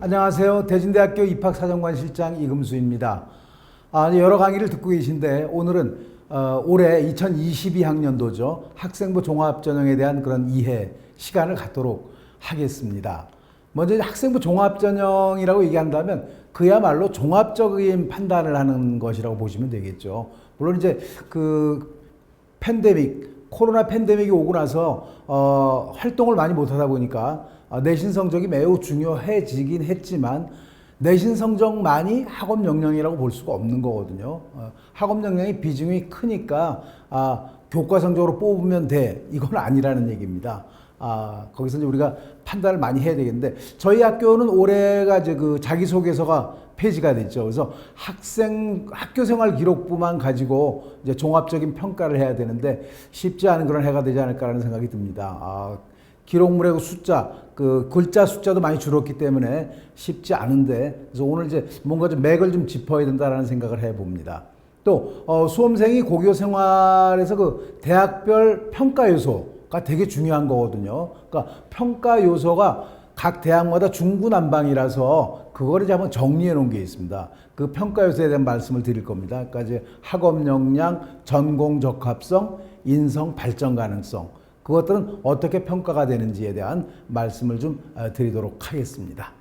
안녕하세요. 대진대학교 입학사정관 실장 이금수입니다. 여러 강의를 듣고 계신데 오늘은 올해 2022학년도죠. 학생부 종합전형에 대한 그런 이해 시간을 갖도록 하겠습니다. 먼저 학생부 종합전형이라고 얘기한다면 그야말로 종합적인 판단을 하는 것이라고 보시면 되겠죠. 물론 이제 그 코로나 팬데믹이 오고 나서 활동을 많이 못하다 보니까 내신 성적이 매우 중요해지긴 했지만 내신 성적만이 학업 역량이라고 볼 수가 없는 거거든요. 학업 역량의 비중이 크니까 교과 성적으로 뽑으면 돼, 이건 아니라는 얘기입니다. 거기서 이제 우리가 판단을 많이 해야 되겠는데, 저희 학교는 올해가 이제 그 자기소개서가 폐지가 됐죠. 그래서 학교생활 기록부만 가지고 이제 종합적인 평가를 해야 되는데 쉽지 않은 그런 해가 되지 않을까라는 생각이 듭니다. 기록물의 숫자, 그 글자 숫자도 많이 줄었기 때문에 쉽지 않은데, 그래서 오늘 이제 뭔가 좀 맥을 좀 짚어야 된다라는 생각을 해봅니다. 또 수험생이 고교 생활에서 그 대학별 평가 요소가 되게 중요한 거거든요. 그러니까 평가 요소가 각 대학마다 중구난방이라서 그거를 이제 한번 정리해 놓은 게 있습니다. 그 평가 요소에 대한 말씀을 드릴 겁니다. 그러니까 이제 학업 역량, 전공 적합성, 인성 발전 가능성, 그것들은 어떻게 평가가 되는지에 대한 말씀을 좀 드리도록 하겠습니다.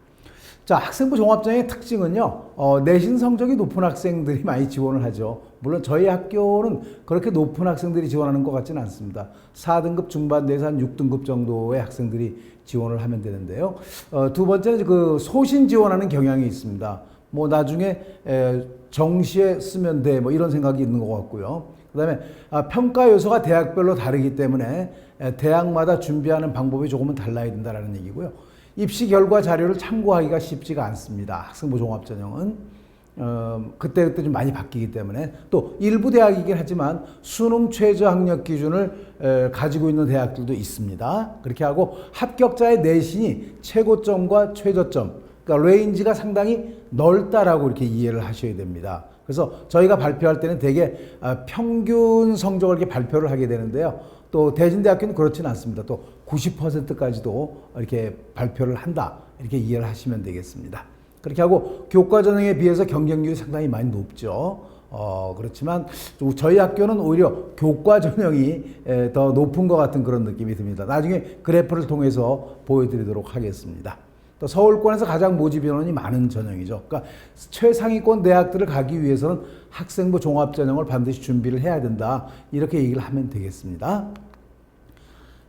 자, 학생부 종합전형의 특징은요, 내신 성적이 높은 학생들이 많이 지원을 하죠. 물론 저희 학교는 그렇게 높은 학생들이 지원하는 것 같지는 않습니다. 4등급 중반 내에서 한 6등급 정도의 학생들이 지원을 하면 되는데요. 두 번째는 그 소신 지원하는 경향이 있습니다. 뭐 나중에 정시에 쓰면 돼, 뭐 이런 생각이 있는 것 같고요. 그 다음에 평가 요소가 대학별로 다르기 때문에 대학마다 준비하는 방법이 조금은 달라야 된다는 얘기고요. 입시 결과 자료를 참고하기가 쉽지가 않습니다. 학생부 종합전형은 그때그때 좀 많이 바뀌기 때문에, 또 일부 대학이긴 하지만 수능 최저 학력 기준을 가지고 있는 대학들도 있습니다. 그렇게 하고 합격자의 내신이 최고점과 최저점, 그러니까 레인지가 상당히 넓다라고 이렇게 이해를 하셔야 됩니다. 그래서 저희가 발표할 때는 대개 평균 성적을 이렇게 발표를 하게 되는데요. 또 대진대학교는 그렇지는 않습니다. 또 90%까지도 이렇게 발표를 한다, 이렇게 이해를 하시면 되겠습니다. 그렇게 하고 교과 전형에 비해서 경쟁률이 상당히 많이 높죠. 그렇지만 저희 학교는 오히려 교과 전형이 더 높은 것 같은 그런 느낌이 듭니다. 나중에 그래프를 통해서 보여드리도록 하겠습니다. 또 서울권에서 가장 모집 인원이 많은 전형이죠. 그러니까 최상위권 대학들을 가기 위해서는 학생부 종합전형을 반드시 준비를 해야 된다, 이렇게 얘기를 하면 되겠습니다.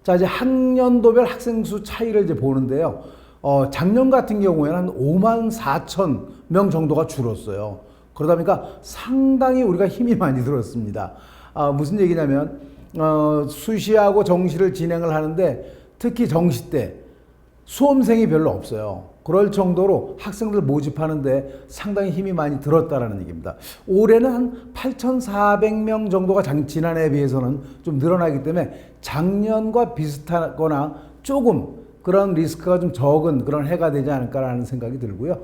자, 이제 학년도별 학생 수 차이를 이제 보는데요. 작년 같은 경우에는 한 5만 4천 명 정도가 줄었어요. 그러다 보니까 상당히 우리가 힘이 많이 들었습니다. 무슨 얘기냐면 수시하고 정시를 진행을 하는데 특히 정시 때 수험생이 별로 없어요. 그럴 정도로 학생들 모집하는데 상당히 힘이 많이 들었다라는 얘기입니다. 올해는 한 8,400명 정도가 지난해에 비해서는 좀 늘어나기 때문에 작년과 비슷하거나 조금 그런 리스크가 좀 적은 그런 해가 되지 않을까라는 생각이 들고요.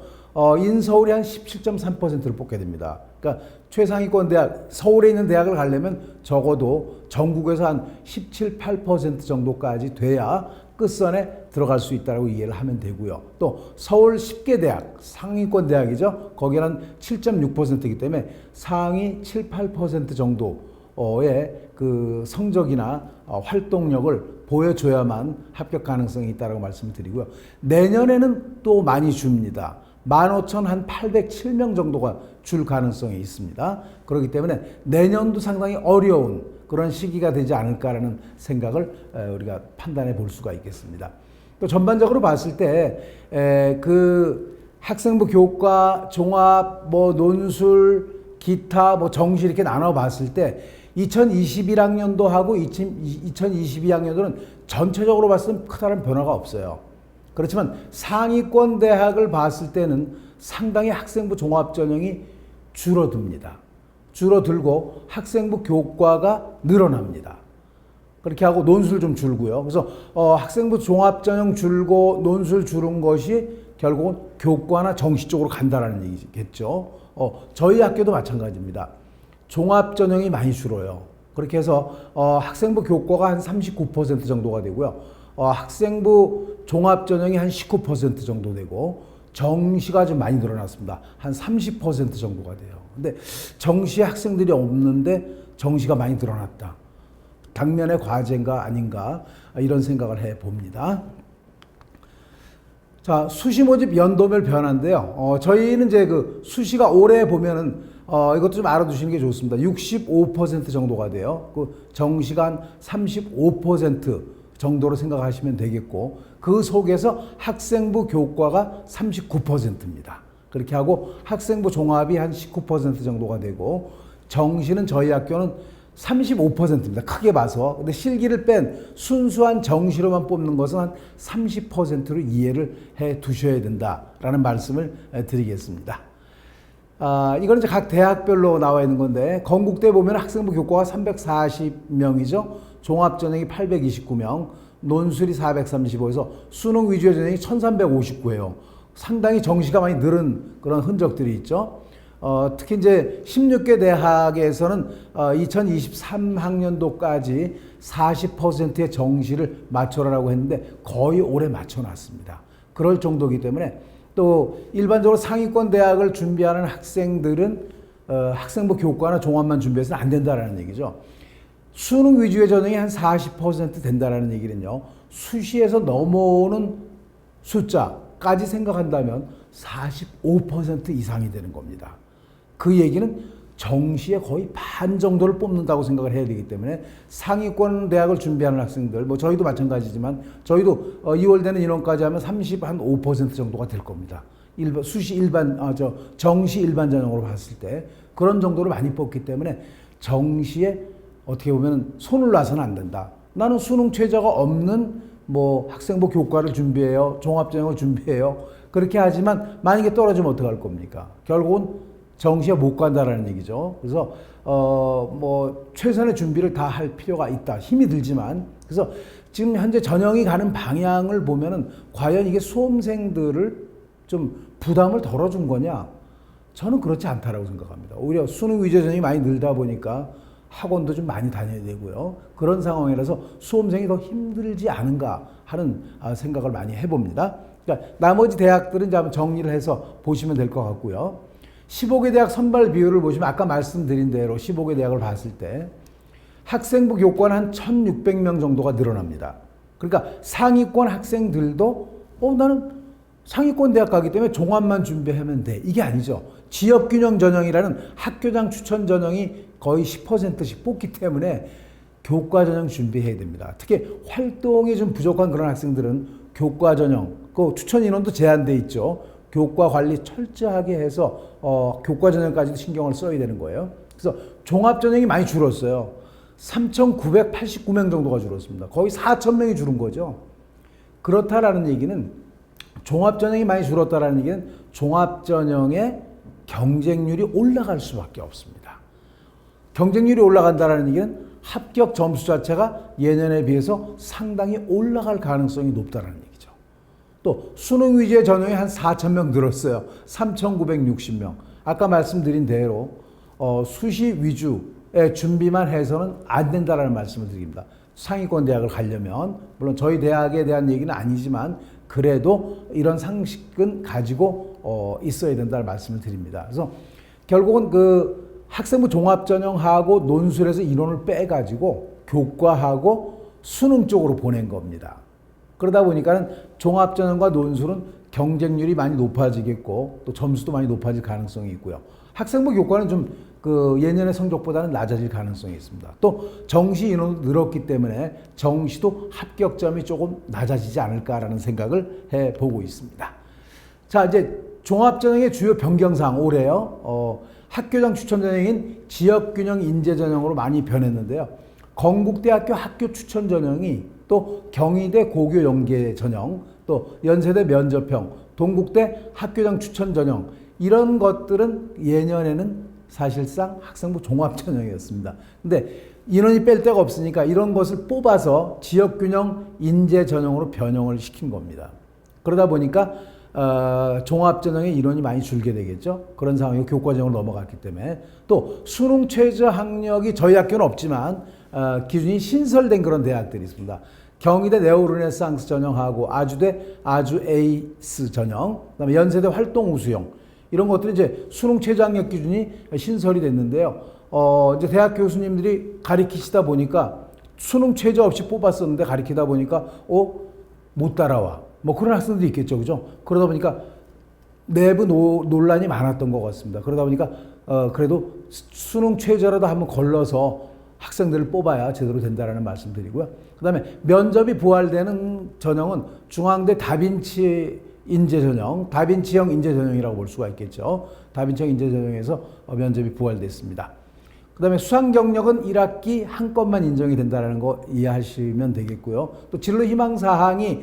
인서울이 한 17.3%를 뽑게 됩니다. 그러니까 최상위권 대학, 서울에 있는 대학을 가려면 적어도 전국에서 한 17, 8% 정도까지 돼야 끝선에 들어갈 수 있다고 이해를 하면 되고요. 또 서울 10개 대학, 상위권 대학이죠. 거기는 한 7.6%이기 때문에 상위 7, 8% 정도의 그 성적이나 활동력을 보여줘야만 합격 가능성이 있다고 말씀을 드리고요. 내년에는 또 많이 줍니다. 15,807명 정도가 줄 가능성이 있습니다. 그렇기 때문에 내년도 상당히 어려운 그런 시기가 되지 않을까라는 생각을 우리가 판단해 볼 수가 있겠습니다. 또 전반적으로 봤을 때 그 학생부 교과, 종합, 뭐 논술, 기타, 뭐 정시 이렇게 나눠 봤을 때 2021학년도하고 2022학년도는 전체적으로 봤을 때 크다는 변화가 없어요. 그렇지만 상위권 대학을 봤을 때는 상당히 학생부 종합전형이 줄어듭니다. 줄어들고 학생부 교과가 늘어납니다. 그렇게 하고 논술 좀 줄고요. 그래서 학생부 종합전형 줄고 논술 줄은 것이 결국은 교과나 정시 쪽으로 간다라는 얘기겠죠. 저희 학교도 마찬가지입니다. 종합전형이 많이 줄어요. 그렇게 해서 학생부 교과가 한 39% 정도가 되고요. 학생부 종합전형이 한 19% 정도 되고 정시가 좀 많이 늘어났습니다. 한 30% 정도가 돼요. 근데 정시에 학생들이 없는데 정시가 많이 늘어났다. 당면의 과제인가 아닌가 이런 생각을 해 봅니다. 자, 수시 모집 연도별 변화인데요. 저희는 이제 그 수시가 올해 보면은 이것도 좀 알아두시는 게 좋습니다. 65% 정도가 돼요. 그 정시가 한 35% 정도로 생각하시면 되겠고, 그 속에서 학생부 교과가 39%입니다. 그렇게 하고 학생부 종합이 한 19% 정도가 되고, 정시는 저희 학교는 35%입니다. 크게 봐서. 근데 실기를 뺀 순수한 정시로만 뽑는 것은 한 30%로 이해를 해 두셔야 된다라는 말씀을 드리겠습니다. 이건 이제 각 대학별로 나와 있는 건데, 건국대 보면 학생부 교과가 340명이죠. 종합전형이 829명, 논술이 435에서 수능 위주의 전형이 1359예요. 상당히 정시가 많이 늘은 그런 흔적들이 있죠. 특히 이제 16개 대학에서는 2023학년도까지 40%의 정시를 맞춰라라고 했는데 거의 올해 맞춰놨습니다. 그럴 정도이기 때문에, 또 일반적으로 상위권 대학을 준비하는 학생들은 학생부 교과나 종합만 준비해서는 안 된다라는 얘기죠. 수능 위주의 전형이 한 40% 된다라는 얘기는요, 수시에서 넘어오는 숫자까지 생각한다면 45% 이상이 되는 겁니다. 그 얘기는 정시의 거의 반 정도를 뽑는다고 생각을 해야 되기 때문에, 상위권 대학을 준비하는 학생들, 뭐 저희도 마찬가지지만, 저희도 2월 되는 인원까지 하면 35% 정도가 될 겁니다. 정시 일반 전형으로 봤을 때 그런 정도로 많이 뽑기 때문에 정시에 어떻게 보면 손을 놔서는 안 된다. 나는 수능 최저가 없는 뭐 학생부 교과를 준비해요, 종합전형을 준비해요. 그렇게 하지만 만약에 떨어지면 어떡할 겁니까? 결국은 정시에 못 간다라는 얘기죠. 그래서 뭐 최선의 준비를 다 할 필요가 있다. 힘이 들지만. 그래서 지금 현재 전형이 가는 방향을 보면은 과연 이게 수험생들을 좀 부담을 덜어준 거냐? 저는 그렇지 않다라고 생각합니다. 오히려 수능 위주 전형이 많이 늘다 보니까 학원도 좀 많이 다녀야 되고요. 그런 상황이라서 수험생이 더 힘들지 않은가 하는 생각을 많이 해봅니다. 그러니까 나머지 대학들은 이제 한번 정리를 해서 보시면 될 것 같고요. 15개 대학 선발 비율을 보시면 아까 말씀드린 대로 15개 대학을 봤을 때 학생부 교과는 한 1,600명 정도가 늘어납니다. 그러니까 상위권 학생들도 나는 상위권 대학 가기 때문에 종합만 준비하면 돼. 이게 아니죠. 지역균형 전형이라는 학교장 추천 전형이 거의 10%씩 뽑기 때문에 교과 전형 준비해야 됩니다. 특히 활동이 좀 부족한 그런 학생들은 교과 전형, 그 추천 인원도 제한돼 있죠. 교과 관리 철저하게 해서 교과 전형까지도 신경을 써야 되는 거예요. 그래서 종합 전형이 많이 줄었어요. 3,989명 정도가 줄었습니다. 거의 4,000명이 줄은 거죠. 그렇다라는 얘기는, 종합 전형이 많이 줄었다라는 얘기는 종합 전형의 경쟁률이 올라갈 수밖에 없습니다. 경쟁률이 올라간다라는 얘기는 합격 점수 자체가 예년에 비해서 상당히 올라갈 가능성이 높다라는 얘기죠. 또 수능 위주의 전형이 한 4,000명 늘었어요. 3,960명. 아까 말씀드린 대로 수시 위주의 준비만 해서는 안 된다라는 말씀을 드립니다. 상위권 대학을 가려면, 물론 저희 대학에 대한 얘기는 아니지만 그래도 이런 상식은 가지고 있어야 된다는 말씀을 드립니다. 그래서 결국은 그 학생부 종합전형하고 논술에서 인원을 빼가지고 교과하고 수능 쪽으로 보낸 겁니다. 그러다 보니까는 종합전형과 논술은 경쟁률이 많이 높아지겠고 또 점수도 많이 높아질 가능성이 있고요. 학생부 교과는 좀 그 예년의 성적보다는 낮아질 가능성이 있습니다. 또 정시 인원도 늘었기 때문에 정시도 합격점이 조금 낮아지지 않을까라는 생각을 해보고 있습니다. 자, 이제 종합전형의 주요 변경사항 올해요. 학교장 추천 전형인 지역균형 인재 전형으로 많이 변했는데요. 건국대학교 학교 추천 전형이, 또 경희대 고교 연계 전형, 또 연세대 면접형, 동국대 학교장 추천 전형, 이런 것들은 예년에는 사실상 학생부 종합 전형이었습니다. 근데 인원이 뺄 데가 없으니까 이런 것을 뽑아서 지역균형 인재 전형으로 변형을 시킨 겁니다. 그러다 보니까 종합 전형의 인원이 많이 줄게 되겠죠. 그런 상황이고 교과 전형으로 넘어갔기 때문에, 또 수능 최저 학력이 저희 학교는 없지만 기준이 신설된 그런 대학들이 있습니다. 경희대 네오르네상스 전형하고 아주대 아주 에이스 전형, 그다음에 연세대 활동 우수형 이런 것들이 이제 수능 최저 학력 기준이 신설이 됐는데요. 이제 대학 교수님들이 가리키시다 보니까 수능 최저 없이 뽑았었는데 가리키다 보니까 못 따라와. 뭐 그런 학생들이 있겠죠, 그죠? 그러다 보니까 내부 논란이 많았던 것 같습니다. 그러다 보니까 그래도 수능 최저라도 한번 걸러서 학생들을 뽑아야 제대로 된다라는 말씀드리고요. 그다음에 면접이 부활되는 전형은 중앙대 다빈치 인재 전형, 다빈치형 인재 전형이라고 볼 수가 있겠죠. 다빈치형 인재 전형에서 면접이 부활됐습니다. 그다음에 수상 경력은 1학기 한 건만 인정이 된다는 거 이해하시면 되겠고요. 또 진로 희망 사항이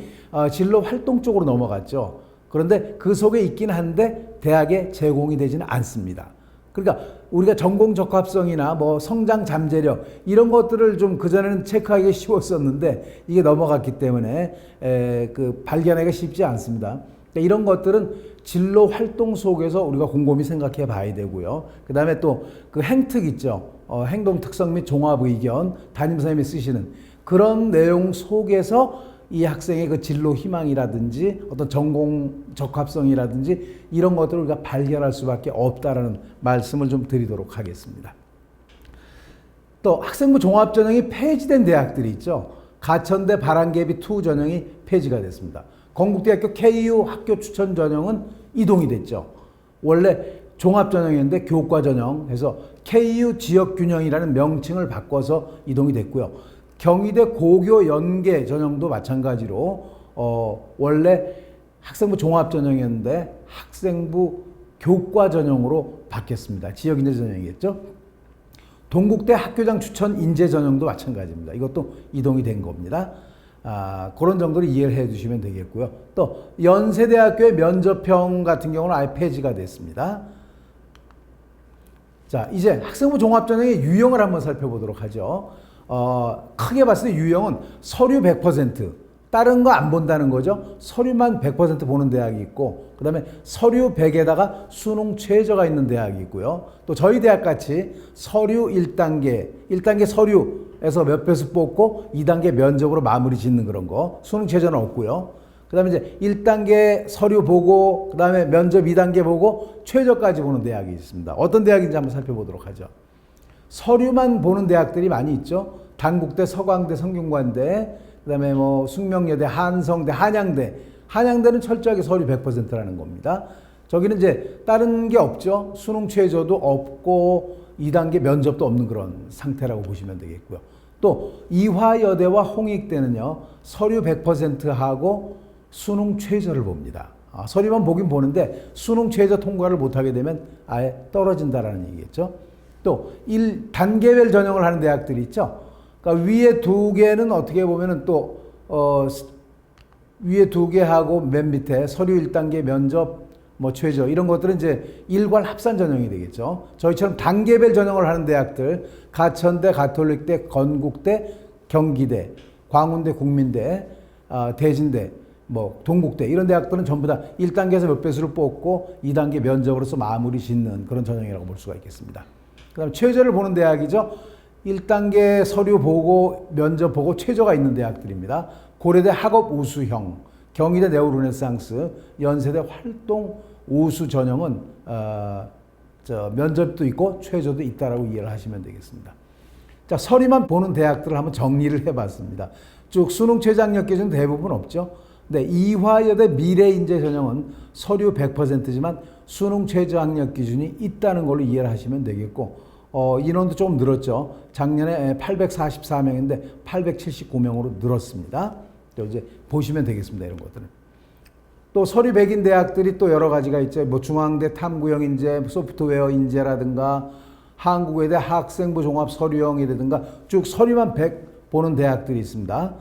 진로 활동 쪽으로 넘어갔죠. 그런데 그 속에 있긴 한데 대학에 제공이 되지는 않습니다. 그러니까 우리가 전공 적합성이나 뭐 성장 잠재력 이런 것들을 좀 그전에는 체크하기 쉬웠었는데 이게 넘어갔기 때문에 발견하기가 쉽지 않습니다. 그러니까 이런 것들은 진로 활동 속에서 우리가 곰곰이 생각해 봐야 되고요. 그 다음에 또 그 행특 있죠. 행동 특성 및 종합 의견 담임선생님이 쓰시는 그런 내용 속에서 이 학생의 그 진로 희망이라든지 어떤 전공 적합성이라든지 이런 것들을 우리가 발견할 수밖에 없다라는 말씀을 좀 드리도록 하겠습니다. 또 학생부 종합전형이 폐지된 대학들이 있죠. 가천대 바람개비 2 전형이 폐지가 됐습니다. 건국대학교 KU 학교 추천 전형은 이동이 됐죠. 원래 종합전형이었는데 교과전형 해서 KU 지역균형이라는 명칭을 바꿔서 이동이 됐고요. 경희대 고교 연계 전형도 마찬가지로 원래 학생부 종합 전형이었는데 학생부 교과 전형으로 바뀌었습니다. 지역 인재 전형이겠죠. 동국대 학교장 추천 인재 전형도 마찬가지입니다. 이것도 이동이 된 겁니다. 그런 정도로 이해를 해 주시면 되겠고요. 또 연세대학교의 면접형 같은 경우는 아예 폐지가 됐습니다. 자, 이제 학생부 종합 전형의 유형을 한번 살펴보도록 하죠. 크게 봤을 때 유형은 서류 100%, 다른 거 안 본다는 거죠. 서류만 100% 보는 대학이 있고, 그 다음에 서류 100에다가 수능 최저가 있는 대학이 있고요. 또 저희 대학 같이 서류 1단계 서류에서 몇 배수 뽑고 2단계 면접으로 마무리 짓는 그런 거, 수능 최저는 없고요. 그 다음에 이제 1단계 서류 보고, 그 다음에 면접 2단계 보고 최저까지 보는 대학이 있습니다. 어떤 대학인지 한번 살펴보도록 하죠. 서류만 보는 대학들이 많이 있죠. 단국대, 서광대, 성균관대, 그다음에 뭐 숙명여대, 한성대, 한양대. 한양대는 철저하게 서류 100%라는 겁니다. 저기는 이제 다른 게 없죠. 수능 최저도 없고 2단계 면접도 없는 그런 상태라고 보시면 되겠고요. 또 이화여대와 홍익대는요. 서류 100%하고 수능 최저를 봅니다. 서류만 보긴 보는데 수능 최저 통과를 못하게 되면 아예 떨어진다라는 얘기겠죠. 또 단계별 전형을 하는 대학들이 있죠. 그러니까 위에 두 개는 어떻게 보면은 또 위에 두 개하고 맨 밑에 서류 1단계 면접 뭐 최저 이런 것들은 이제 일괄 합산 전형이 되겠죠. 저희처럼 단계별 전형을 하는 대학들 가천대, 가톨릭대, 건국대, 경기대, 광운대, 국민대, 대진대, 뭐 동국대 이런 대학들은 전부 다 1단계에서 몇 배수를 뽑고 2단계 면접으로서 마무리 짓는 그런 전형이라고 볼 수가 있겠습니다. 그 다음에 최저를 보는 대학이죠. 1단계 서류 보고 면접 보고 최저가 있는 대학들입니다. 고려대 학업 우수형, 경희대 네오르네상스, 연세대 활동 우수 전형은 면접도 있고 최저도 있다라고 이해를 하시면 되겠습니다. 자, 서류만 보는 대학들을 한번 정리를 해봤습니다. 쭉 수능 최저 학력 기준 대부분 없죠. 근데 이화여대 미래인재 전형은 서류 100%지만 수능 최저 학력 기준이 있다는 걸로 이해를 하시면 되겠고, 인원도 조금 늘었죠. 작년에 844명인데 879명으로 늘었습니다. 또 이제 보시면 되겠습니다. 이런 것들은. 또 서류 100인 대학들이 또 여러 가지가 있죠. 뭐 중앙대 탐구형 인재, 소프트웨어 인재라든가 한국외대 학생부 종합 서류형이라든가 쭉 서류만 100 보는 대학들이 있습니다.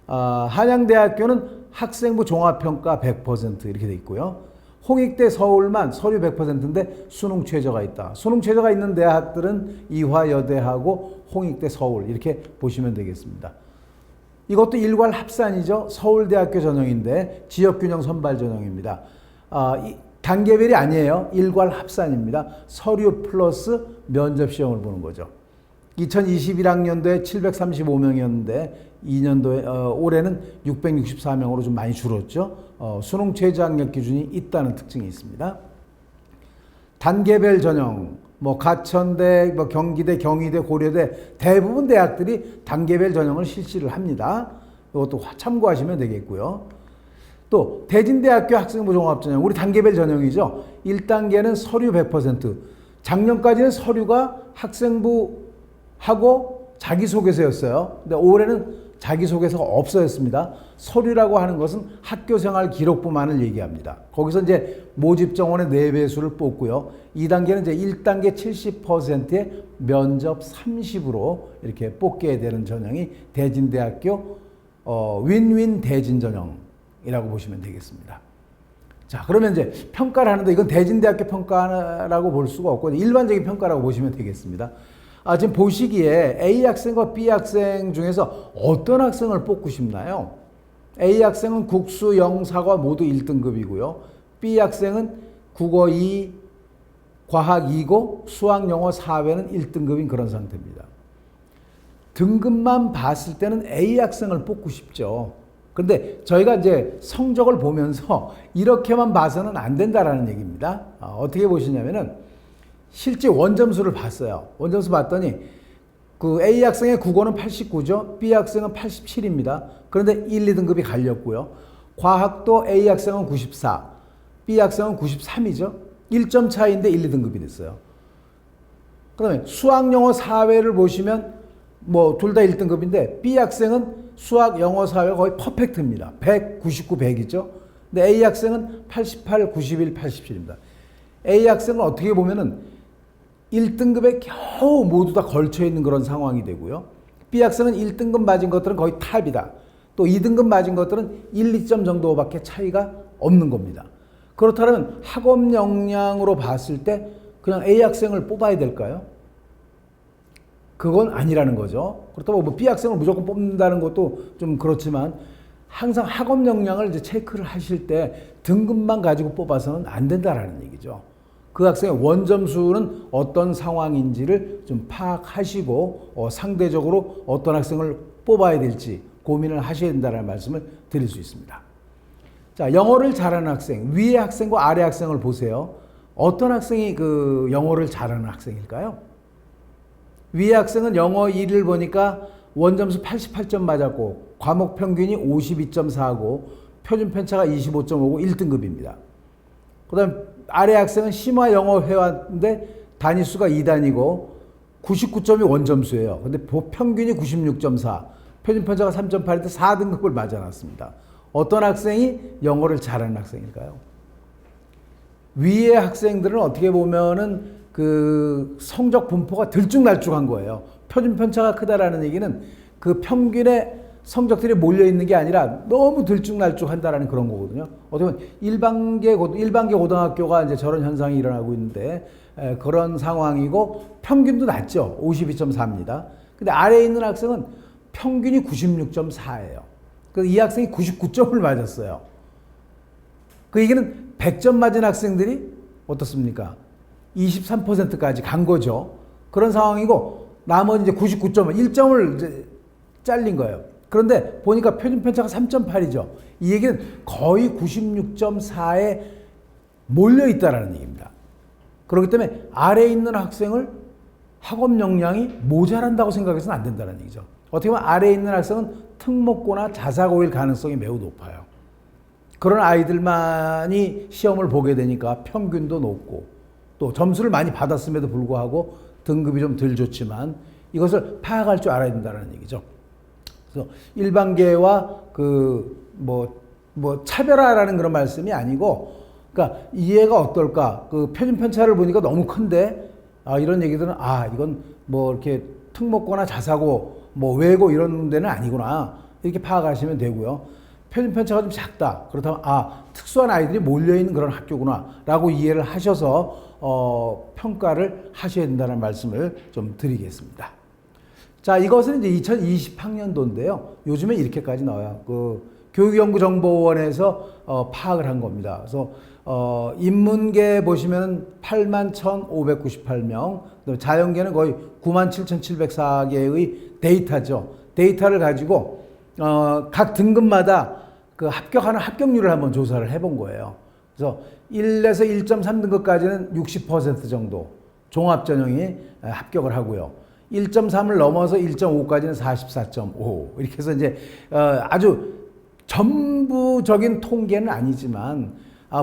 한양대학교는 학생부 종합평가 100% 이렇게 돼 있고요. 홍익대 서울만 서류 100%인데 수능 최저가 있다. 수능 최저가 있는 대학들은 이화여대하고 홍익대 서울 이렇게 보시면 되겠습니다. 이것도 일괄 합산이죠. 서울대학교 전형인데 지역균형 선발 전형입니다. 단계별이 아니에요. 일괄 합산입니다. 서류 플러스 면접 시험을 보는 거죠. 2021학년도에 735명이었는데 2년도에 올해는 664명으로 좀 많이 줄었죠. 수능 최저 학력 기준이 있다는 특징이 있습니다. 단계별 전형, 뭐 가천대, 뭐 경기대, 경희대, 고려대 대부분 대학들이 단계별 전형을 실시를 합니다. 이것도 참고하시면 되겠고요. 또 대진대학교 학생부 종합전형, 우리 단계별 전형이죠. 1단계는 서류 100%, 작년까지는 서류가 학생부하고 자기소개서였어요. 근데 올해는 자기소개서가 없어졌습니다. 서류라고 하는 것은 학교생활 기록부만을 얘기합니다. 거기서 이제 모집 정원의 4배수를 뽑고요. 2단계는 이제 1단계 70%의 면접 30으로 이렇게 뽑게 되는 전형이 대진대학교 윈윈 대진 전형이라고 보시면 되겠습니다. 자, 그러면 이제 평가를 하는데 이건 대진대학교 평가라고 볼 수가 없고 일반적인 평가라고 보시면 되겠습니다. 지금 보시기에 A 학생과 B 학생 중에서 어떤 학생을 뽑고 싶나요? A 학생은 국수, 영, 사과 모두 1등급이고요. B 학생은 국어 2, 과학 2고 수학, 영어, 사회는 1등급인 그런 상태입니다. 등급만 봤을 때는 A 학생을 뽑고 싶죠. 그런데 저희가 이제 성적을 보면서 이렇게만 봐서는 안 된다라는 얘기입니다. 어떻게 보시냐면은 실제 원점수를 봤어요. 원점수 봤더니 그 A 학생의 국어는 89죠. B 학생은 87입니다. 그런데 1, 2등급이 갈렸고요. 과학도 A 학생은 94, B 학생은 93이죠. 1점 차이인데 1, 2등급이 됐어요. 그다음에 수학, 영어, 사회를 보시면 뭐 둘 다 1등급인데 B 학생은 수학, 영어, 사회가 거의 퍼펙트입니다. 100, 99, 100이죠. 근데 A 학생은 88, 91, 87입니다. A 학생은 어떻게 보면은 1등급에 겨우 모두 다 걸쳐 있는 그런 상황이 되고요. B 학생은 1등급 맞은 것들은 거의 탑이다. 또 2등급 맞은 것들은 1, 2점 정도밖에 차이가 없는 겁니다. 그렇다면 학업 역량으로 봤을 때 그냥 A 학생을 뽑아야 될까요? 그건 아니라는 거죠. 그렇다고 뭐 B 학생을 무조건 뽑는다는 것도 좀 그렇지만 항상 학업 역량을 이제 체크를 하실 때 등급만 가지고 뽑아서는 안 된다라는 얘기죠. 그 학생의 원점수는 어떤 상황인지를 좀 파악하시고 상대적으로 어떤 학생을 뽑아야 될지 고민을 하셔야 된다는 말씀을 드릴 수 있습니다. 자, 영어를 잘하는 학생, 위의 학생과 아래 학생을 보세요. 어떤 학생이 그 영어를 잘하는 학생일까요? 위의 학생은 영어 1을 보니까 원점수 88점 맞았고 과목 평균이 52.4고 표준 편차가 25.5고 1등급입니다. 그 다음 아래 학생은 심화 영어 회화인데 단위수가 2단위고 99점이 원점수예요. 근데 평균이 96.4, 표준 편차가 3.8인데 4등급을 맞아놨습니다. 어떤 학생이 영어를 잘하는 학생일까요? 위의 학생들은 어떻게 보면은 그 성적 분포가 들쭉날쭉한 거예요. 표준 편차가 크다라는 얘기는 그 평균의 성적들이 몰려있는 게 아니라 너무 들쭉날쭉한다라는 그런 거거든요. 어떻게 보면 일반계 고등학교가 이제 저런 현상이 일어나고 있는데 그런 상황이고 평균도 낮죠. 52.4입니다. 근데 아래에 있는 학생은 평균이 96.4예요. 그래서 이 학생이 99점을 맞았어요. 그 얘기는 100점 맞은 학생들이 어떻습니까? 23%까지 간 거죠. 그런 상황이고 나머지 이제 99점은 1점을 이제 잘린 거예요. 그런데 보니까 표준 편차가 3.8이죠. 이 얘기는 거의 96.4에 몰려 있다라는 얘기입니다. 그렇기 때문에 아래에 있는 학생을 학업 역량이 모자란다고 생각해서는 안 된다는 얘기죠. 어떻게 보면 아래에 있는 학생은 특목고나 자사고일 가능성이 매우 높아요. 그런 아이들만이 시험을 보게 되니까 평균도 높고 또 점수를 많이 받았음에도 불구하고 등급이 좀 덜 좋지만 이것을 파악할 줄 알아야 된다는 얘기죠. 그래서 일반계와 차별화라는 그런 말씀이 아니고, 그러니까 이해가 어떨까? 그 표준 편차를 보니까 너무 큰데, 이런 얘기들은, 이건 뭐 이렇게 특목고나 자사고, 뭐 외고 이런 데는 아니구나. 이렇게 파악하시면 되고요. 표준 편차가 좀 작다. 그렇다면, 특수한 아이들이 몰려있는 그런 학교구나. 라고 이해를 하셔서, 평가를 하셔야 된다는 말씀을 좀 드리겠습니다. 자, 이것은 이제 2020학년도인데요. 요즘에 이렇게까지 나와요. 교육연구정보원에서 파악을 한 겁니다. 그래서 인문계 보시면 81,598명, 그다음에 자연계는 거의 97,704개의 데이터죠. 데이터를 가지고 각 등급마다 그 합격하는 합격률을 한번 조사를 해본 거예요. 그래서 1에서 1.3등급까지는 60% 정도 종합전형이 합격을 하고요. 1.3을 넘어서 1.5까지는 44.5 이렇게 해서 이제 아주 전부적인 통계는 아니지만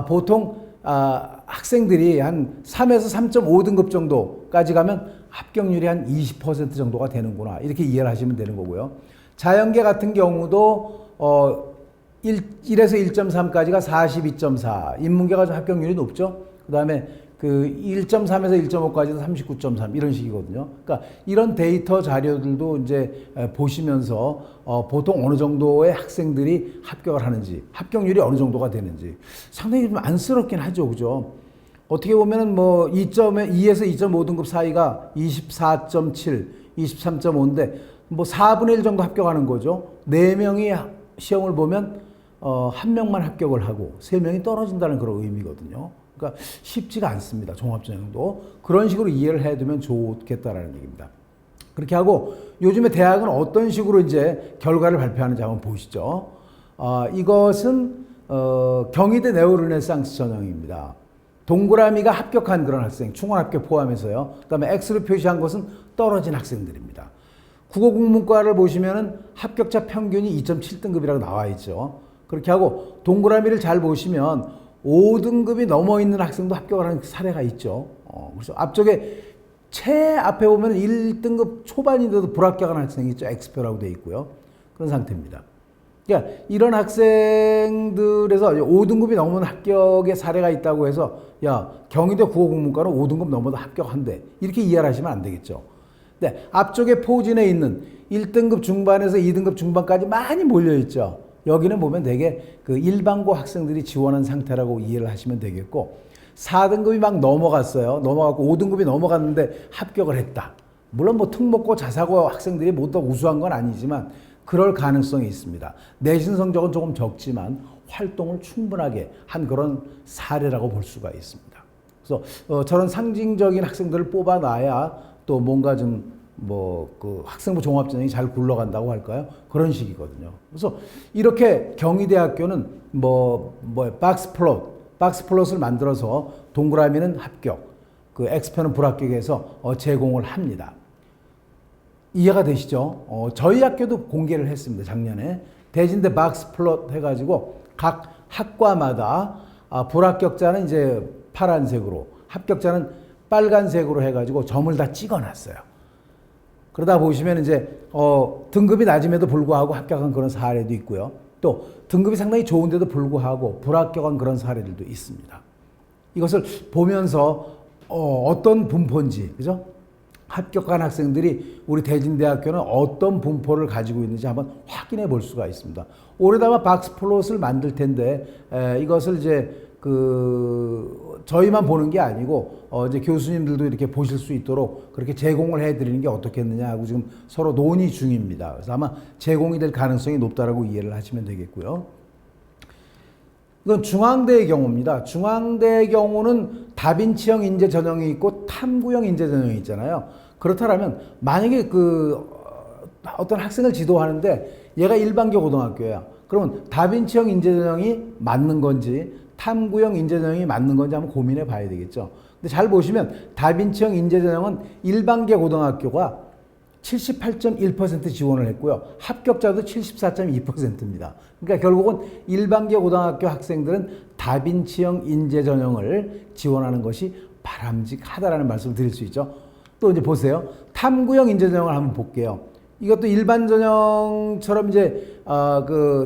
보통 학생들이 한 3에서 3.5등급 정도까지 가면 합격률이 한 20% 정도가 되는구나 이렇게 이해를 하시면 되는 거고요. 자연계 같은 경우도 1에서 1.3까지가 42.4 인문계가 좀 합격률이 높죠. 그 다음에 그 1.3에서 1.5까지는 39.3 이런 식이거든요. 그러니까 이런 데이터 자료들도 이제 보시면서 보통 어느 정도의 학생들이 합격을 하는지, 합격률이 어느 정도가 되는지 상당히 좀 안쓰럽긴 하죠, 그죠? 어떻게 보면은 뭐 2에서 2.5등급 사이가 24.7, 23.5인데 뭐 4분의 1 정도 합격하는 거죠. 4명이 시험을 보면 1명만 합격을 하고 3명이 떨어진다는 그런 의미거든요. 그러니까 쉽지가 않습니다. 종합전형도. 그런 식으로 이해를 해두면 좋겠다라는 얘기입니다. 그렇게 하고 요즘에 대학은 어떤 식으로 이제 결과를 발표하는지 한번 보시죠. 이것은 경희대 네오르네상스 전형입니다. 동그라미가 합격한 그런 학생, 충원 합격 포함해서요. 그다음에 X로 표시한 것은 떨어진 학생들입니다. 국어국문과를 보시면은 합격자 평균이 2.7등급이라고 나와 있죠. 그렇게 하고 동그라미를 잘 보시면 5등급이 넘어 있는 학생도 합격을 하는 사례가 있죠. 그래서 앞쪽에 앞에 보면 1등급 초반인데도 불합격한 학생이 있죠. X표라고 되어 있고요. 그런 상태입니다. 그러니까 이런 학생들에서 5등급이 넘은 합격의 사례가 있다고 해서 야 경희대 국어국문과는 5등급 넘어도 합격한대. 이렇게 이해를 하시면 안 되겠죠. 근데 앞쪽에 포진에 있는 1등급 중반에서 2등급 중반까지 많이 몰려있죠. 여기는 보면 되게 그 일반고 학생들이 지원한 상태라고 이해를 하시면 되겠고 4등급이 막 넘어갔어요. 넘어갔고 5등급이 넘어갔는데 합격을 했다. 물론 뭐 특목고 자사고 학생들이 모두 다 우수한 건 아니지만 그럴 가능성이 있습니다. 내신 성적은 조금 적지만 활동을 충분하게 한 그런 사례라고 볼 수가 있습니다. 그래서 저런 상징적인 학생들을 뽑아놔야 또 뭔가 좀 그 학생부 종합전형이 잘 굴러간다고 할까요? 그런 식이거든요. 그래서 이렇게 경희대학교는 박스플롯을 만들어서 동그라미는 합격, 그 X표는 불합격해서 제공을 합니다. 이해가 되시죠? 저희 학교도 공개를 했습니다. 작년에 대진대 박스플롯 해가지고 각 학과마다 불합격자는 이제 파란색으로, 합격자는 빨간색으로 해가지고 점을 다 찍어놨어요. 그러다 보시면 이제 등급이 낮음에도 불구하고 합격한 그런 사례도 있고요. 또 등급이 상당히 좋은데도 불구하고 불합격한 그런 사례들도 있습니다. 이것을 보면서 어떤 분포인지, 그죠? 합격한 학생들이 우리 대진대학교는 어떤 분포를 가지고 있는지 한번 확인해 볼 수가 있습니다. 올해다가 박스플롯을 만들 텐데 이것을 이제 저희만 보는 게 아니고 이제 교수님들도 이렇게 보실 수 있도록 그렇게 제공을 해드리는 게 어떻겠느냐 하고 지금 서로 논의 중입니다. 그래서 아마 제공이 될 가능성이 높다라고 이해를 하시면 되겠고요. 이건 중앙대의 경우입니다. 중앙대의 경우는 다빈치형 인재 전형이 있고 탐구형 인재 전형이 있잖아요. 그렇다면 만약에 어떤 학생을 지도하는데 얘가 일반계 고등학교야. 그러면 다빈치형 인재 전형이 맞는 건지 탐구형 인재 전형이 맞는 건지 한번 고민해 봐야 되겠죠. 근데 잘 보시면 다빈치형 인재 전형은 일반계 고등학교가 78.1% 지원을 했고요. 합격자도 74.2%입니다. 그러니까 결국은 일반계 고등학교 학생들은 다빈치형 인재 전형을 지원하는 것이 바람직하다라는 말씀을 드릴 수 있죠. 또 이제 보세요. 탐구형 인재 전형을 한번 볼게요. 이것도 일반 전형처럼 이제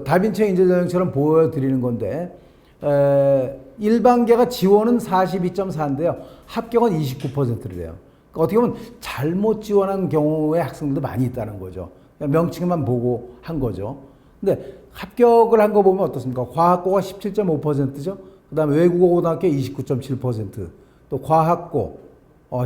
다빈치형 인재 전형처럼 보여드리는 건데 일반계가 지원은 42.4인데요. 합격은 29%래요. 그러니까 어떻게 보면 잘못 지원한 경우의 학생들도 많이 있다는 거죠. 명칭만 보고 한 거죠. 근데 합격을 한 거 보면 어떻습니까? 과학고가 17.5%죠. 그 다음에 외국어고등학교 29.7%. 또 과학고,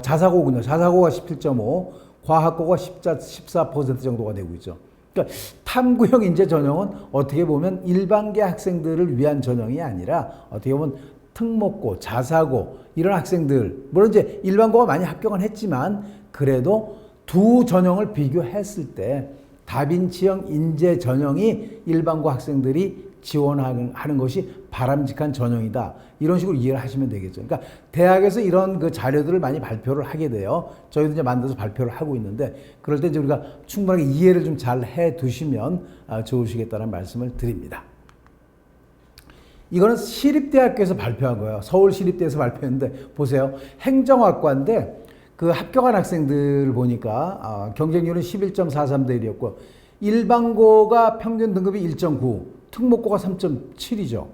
자사고군요. 자사고가 17.5, 과학고가 14% 정도가 되고 있죠. 그러니까 탐구형 인재 전형은 어떻게 보면 일반계 학생들을 위한 전형이 아니라 어떻게 보면 특목고, 자사고 이런 학생들, 물론 이제 일반고가 많이 합격은 했지만 그래도 두 전형을 비교했을 때 다빈치형 인재 전형이 일반고 학생들이 지원하는 것이 바람직한 전형이다. 이런 식으로 이해를 하시면 되겠죠. 그러니까 대학에서 이런 그 자료들을 많이 발표를 하게 돼요. 저희도 이제 만들어서 발표를 하고 있는데 그럴 때 이제 우리가 충분하게 이해를 좀 잘 해 두시면 좋으시겠다는 말씀을 드립니다. 이거는 시립대학교에서 발표한 거예요. 서울시립대에서 발표했는데 보세요. 행정학과인데 그 합격한 학생들 보니까 경쟁률은 11.43대 1이었고 일반고가 평균 등급이 1.9, 특목고가 3.7이죠.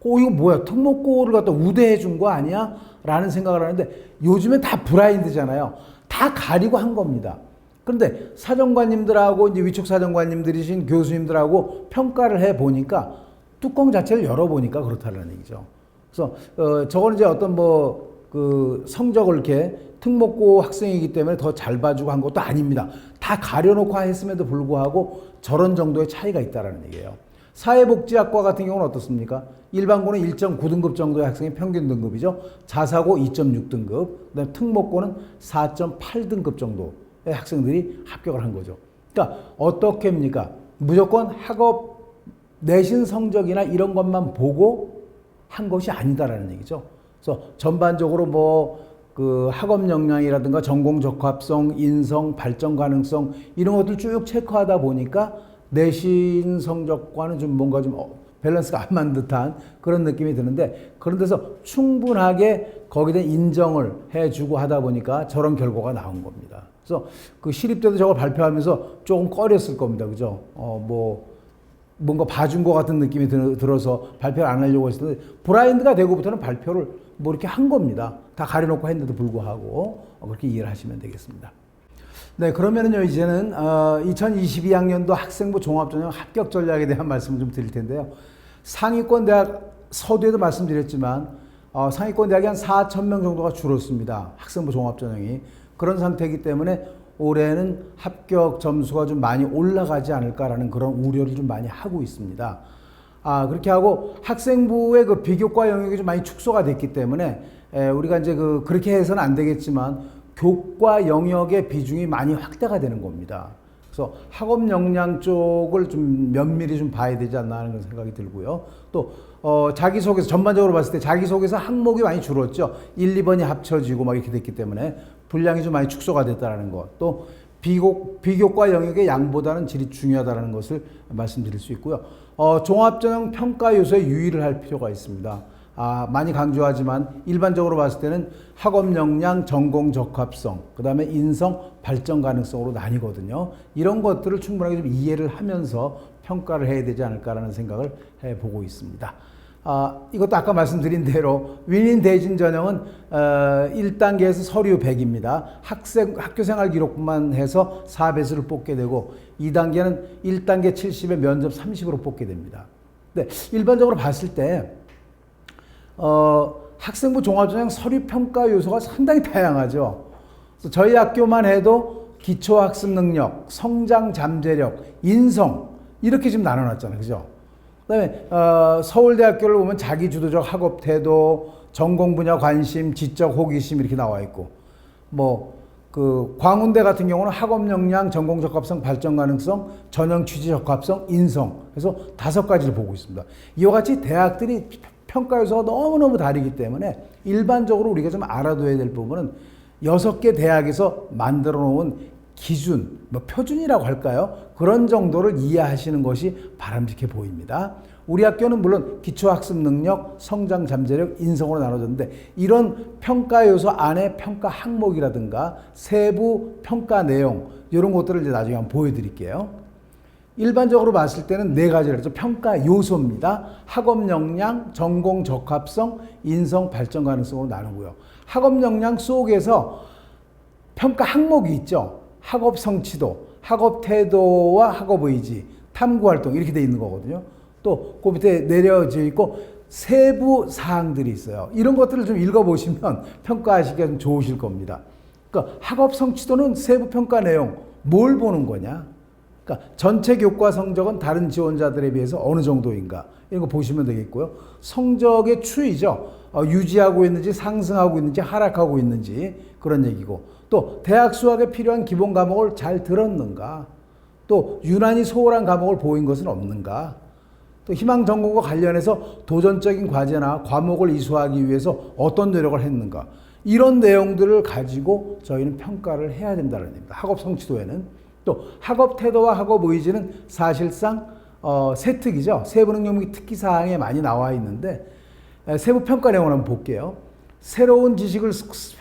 이거 뭐야? 특목고를 갖다 우대해 준 거 아니야? 라는 생각을 하는데 요즘엔 다 브라인드잖아요. 다 가리고 한 겁니다. 그런데 사정관님들하고 이제 위촉 사정관님들이신 교수님들하고 평가를 해 보니까 뚜껑 자체를 열어 보니까 그렇다는 얘기죠. 그래서 저거는 이제 어떤 그 성적을 이렇게 특목고 학생이기 때문에 더 잘 봐주고 한 것도 아닙니다. 다 가려놓고 했음에도 불구하고 저런 정도의 차이가 있다는 얘기예요. 사회복지학과 같은 경우는 어떻습니까? 일반고는 1.9등급 정도의 학생이 평균 등급이죠. 자사고 2.6등급, 그다음에 특목고는 4.8등급 정도의 학생들이 합격을 한 거죠. 그러니까 어떻게 합니까? 무조건 학업 내신 성적이나 이런 것만 보고 한 것이 아니다라는 얘기죠. 그래서 전반적으로 그 학업 역량이라든가 전공 적합성, 인성, 발전 가능성 이런 것들 쭉 체크하다 보니까 내신 성적과는 좀 뭔가 좀 밸런스가 안 맞는 듯한 그런 느낌이 드는데 그런 데서 충분하게 거기에 대한 인정을 해주고 하다 보니까 저런 결과가 나온 겁니다. 그래서 그 시립대도 저걸 발표하면서 조금 꺼렸을 겁니다. 그죠? 뭔가 봐준 것 같은 느낌이 들어서 발표를 안 하려고 했었는데 브라인드가 되고부터는 발표를 이렇게 한 겁니다. 다 가려놓고 했는데도 불구하고 그렇게 이해를 하시면 되겠습니다. 네, 그러면은요, 이제는 2022학년도 학생부 종합전형 합격 전략에 대한 말씀을 좀 드릴 텐데요. 상위권 대학 서두에도 말씀드렸지만 상위권 대학이 한 4,000명 정도가 줄었습니다. 학생부 종합전형이. 그런 상태이기 때문에 올해는 합격 점수가 좀 많이 올라가지 않을까라는 그런 우려를 좀 많이 하고 있습니다. 그렇게 하고 학생부의 그 비교과 영역이 좀 많이 축소가 됐기 때문에 우리가 이제 그렇게 해서는 안 되겠지만 교과 영역의 비중이 많이 확대가 되는 겁니다. 그래서 학업 역량 쪽을 좀 면밀히 좀 봐야 되지 않나 하는 생각이 들고요. 또 자기소개서 전반적으로 봤을 때 자기소개서 항목이 많이 줄었죠. 1, 2번이 합쳐지고 막 이렇게 됐기 때문에 분량이 좀 많이 축소가 됐다는 것. 또 비교과 영역의 양보다는 질이 중요하다는 것을 말씀드릴 수 있고요. 종합전형 평가 요소에 유의를 할 필요가 있습니다. 많이 강조하지만 일반적으로 봤을 때는 학업 역량, 전공 적합성, 그 다음에 인성, 발전 가능성으로 나뉘거든요. 이런 것들을 충분하게 좀 이해를 하면서 평가를 해야 되지 않을까라는 생각을 해보고 있습니다. 이것도 아까 말씀드린 대로 윈윈 대진 전형은 1단계에서 서류 100입니다. 학교생활 기록만 해서 4배수를 뽑게 되고 2단계는 1단계 70에 면접 30으로 뽑게 됩니다. 근데 일반적으로 봤을 때 학생부 종합전형 서류평가 요소가 상당히 다양하죠. 그래서 저희 학교만 해도 기초학습 능력, 성장 잠재력, 인성 이렇게 좀 나눠놨잖아요. 그죠? 그 다음에 서울대학교를 보면 자기주도적 학업 태도, 전공 분야 관심, 지적 호기심 이렇게 나와 있고 광운대 같은 경우는 학업 역량, 전공 적합성, 발전 가능성, 전형 취지 적합성, 인성 그래서 5가지를 보고 있습니다. 이와 같이 대학들이 평가 요소가 너무너무 다르기 때문에 일반적으로 우리가 좀 알아둬야 될 부분은 6개 대학에서 만들어 놓은 기준, 표준이라고 할까요? 그런 정도를 이해하시는 것이 바람직해 보입니다. 우리 학교는 물론 기초학습 능력, 성장 잠재력, 인성으로 나눠졌는데 이런 평가 요소 안에 평가 항목이라든가 세부 평가 내용 이런 것들을 이제 나중에 한번 보여드릴게요. 일반적으로 봤을 때는 4가지를 했죠. 평가 요소입니다. 학업 역량, 전공 적합성, 인성, 발전 가능성으로 나누고요. 학업 역량 속에서 평가 항목이 있죠. 학업 성취도, 학업 태도와 학업 의지, 탐구 활동 이렇게 돼 있는 거거든요. 또 그 밑에 내려져 있고 세부 사항들이 있어요. 이런 것들을 좀 읽어보시면 평가하시기가 좀 좋으실 겁니다. 그러니까 학업 성취도는 세부 평가 내용 뭘 보는 거냐? 그러니까 전체 교과 성적은 다른 지원자들에 비해서 어느 정도인가? 이런 거 보시면 되겠고요. 성적의 추이죠. 유지하고 있는지 상승하고 있는지 하락하고 있는지 그런 얘기고, 또 대학 수학에 필요한 기본 과목을 잘 들었는가, 또 유난히 소홀한 과목을 보인 것은 없는가, 또 희망 전공과 관련해서 도전적인 과제나 과목을 이수하기 위해서 어떤 노력을 했는가, 이런 내용들을 가지고 저희는 평가를 해야 된다는 얘기입니다. 학업 성취도에는. 또 학업 태도와 학업 의지는 사실상 세특이죠. 세부 능력 특기 사항에 많이 나와 있는데, 세부 평가 내용을 한번 볼게요. 새로운 지식을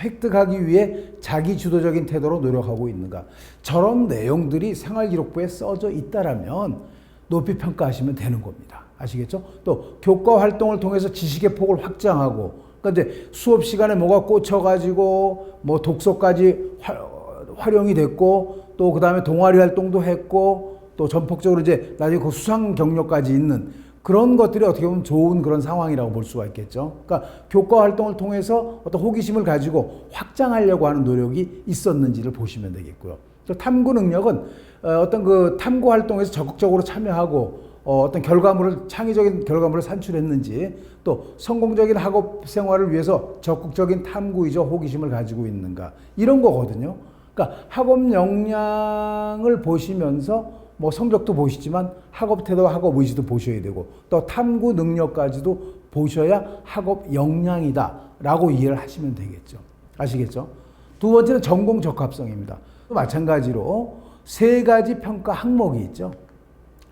획득하기 위해 자기 주도적인 태도로 노력하고 있는가. 저런 내용들이 생활기록부에 써져 있다라면 높이 평가하시면 되는 겁니다. 아시겠죠? 또 교과 활동을 통해서 지식의 폭을 확장하고, 그러니까 이제 수업 시간에 뭐가 꽂혀가지고 뭐 독서까지 활용이 됐고, 또 그 다음에 동아리 활동도 했고, 또 전폭적으로 이제 나중에 그 수상 경력까지 있는 그런 것들이 어떻게 보면 좋은 그런 상황이라고 볼 수가 있겠죠. 그러니까 교과 활동을 통해서 어떤 호기심을 가지고 확장하려고 하는 노력이 있었는지를 보시면 되겠고요. 또 탐구 능력은 어떤 그 탐구 활동에서 적극적으로 참여하고 어떤 결과물을, 창의적인 결과물을 산출했는지, 또 성공적인 학업 생활을 위해서 적극적인 탐구이자 호기심을 가지고 있는가, 이런 거거든요. 그러니까 학업 역량을 보시면서 뭐 성적도 보시지만 학업 태도와 학업 의지도 보셔야 되고, 또 탐구 능력까지도 보셔야 학업 역량이다 라고 이해를 하시면 되겠죠. 아시겠죠? 두 번째는 전공 적합성입니다. 마찬가지로 세 가지 평가 항목이 있죠.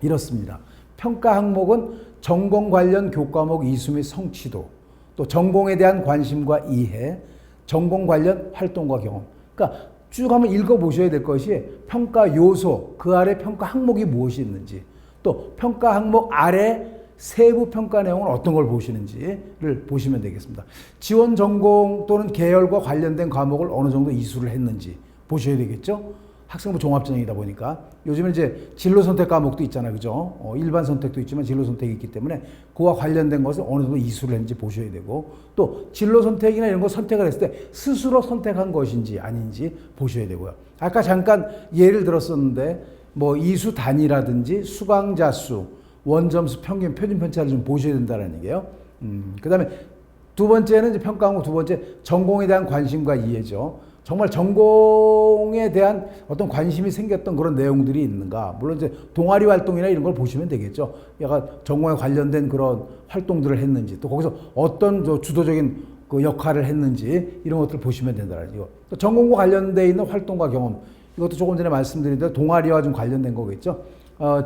이렇습니다. 평가 항목은 전공 관련 교과목 이수 및 성취도, 또 전공에 대한 관심과 이해, 전공 관련 활동과 경험. 그러니까 쭉 한번 읽어보셔야 될 것이 평가 요소, 그 아래 평가 항목이 무엇이 있는지, 또 평가 항목 아래 세부 평가 내용은 어떤 걸 보시는지를 보시면 되겠습니다. 지원 전공 또는 계열과 관련된 과목을 어느 정도 이수를 했는지 보셔야 되겠죠. 학생부 종합전형이다 보니까 요즘은 이제 진로 선택 과목도 있잖아요, 그죠? 일반 선택도 있지만 진로 선택이 있기 때문에 그와 관련된 것을 어느 정도 이수를 했는지 보셔야 되고, 또 진로 선택이나 이런 거 선택을 했을 때 스스로 선택한 것인지 아닌지 보셔야 되고요. 아까 잠깐 예를 들었었는데 뭐 이수 단위라든지 수강자 수, 원점수, 평균, 표준 편차를 좀 보셔야 된다는 얘기예요. 그다음에 두 번째는 이제 평가 항목 두 번째, 전공에 대한 관심과 이해죠. 정말 전공에 대한 어떤 관심이 생겼던 그런 내용들이 있는가. 물론 이제 동아리 활동이나 이런 걸 보시면 되겠죠. 약간 전공에 관련된 그런 활동들을 했는지, 또 거기서 어떤 주도적인 그 역할을 했는지, 이런 것들을 보시면 된다는 거죠. 또 전공과 관련돼 있는 활동과 경험, 이것도 조금 전에 말씀드린 대로 동아리와 좀 관련된 거겠죠.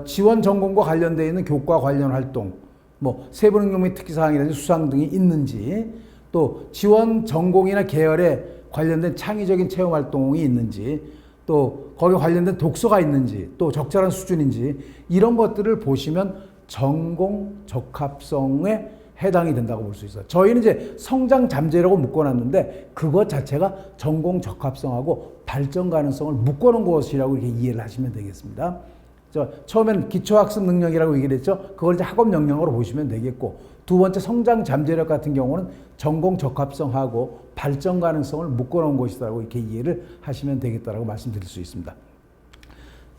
지원 전공과 관련돼 있는 교과 관련 활동, 뭐 세부 능력 및 특기 사항이라든지 수상 등이 있는지, 또 지원 전공이나 계열에 관련된 창의적인 체험 활동이 있는지, 또 거기에 관련된 독서가 있는지, 또 적절한 수준인지, 이런 것들을 보시면 전공 적합성에 해당이 된다고 볼 수 있어요. 저희는 이제 성장 잠재라고 묶어놨는데 그것 자체가 전공 적합성하고 발전 가능성을 묶어놓은 것이라고 이렇게 이해를 하시면 되겠습니다. 처음엔 기초학습 능력이라고 얘기를 했죠. 그걸 이제 학업 역량으로 보시면 되겠고, 두 번째 성장 잠재력 같은 경우는 전공 적합성하고 발전 가능성을 묶어놓은 것이라고 이렇게 이해를 하시면 되겠다라고 말씀드릴 수 있습니다.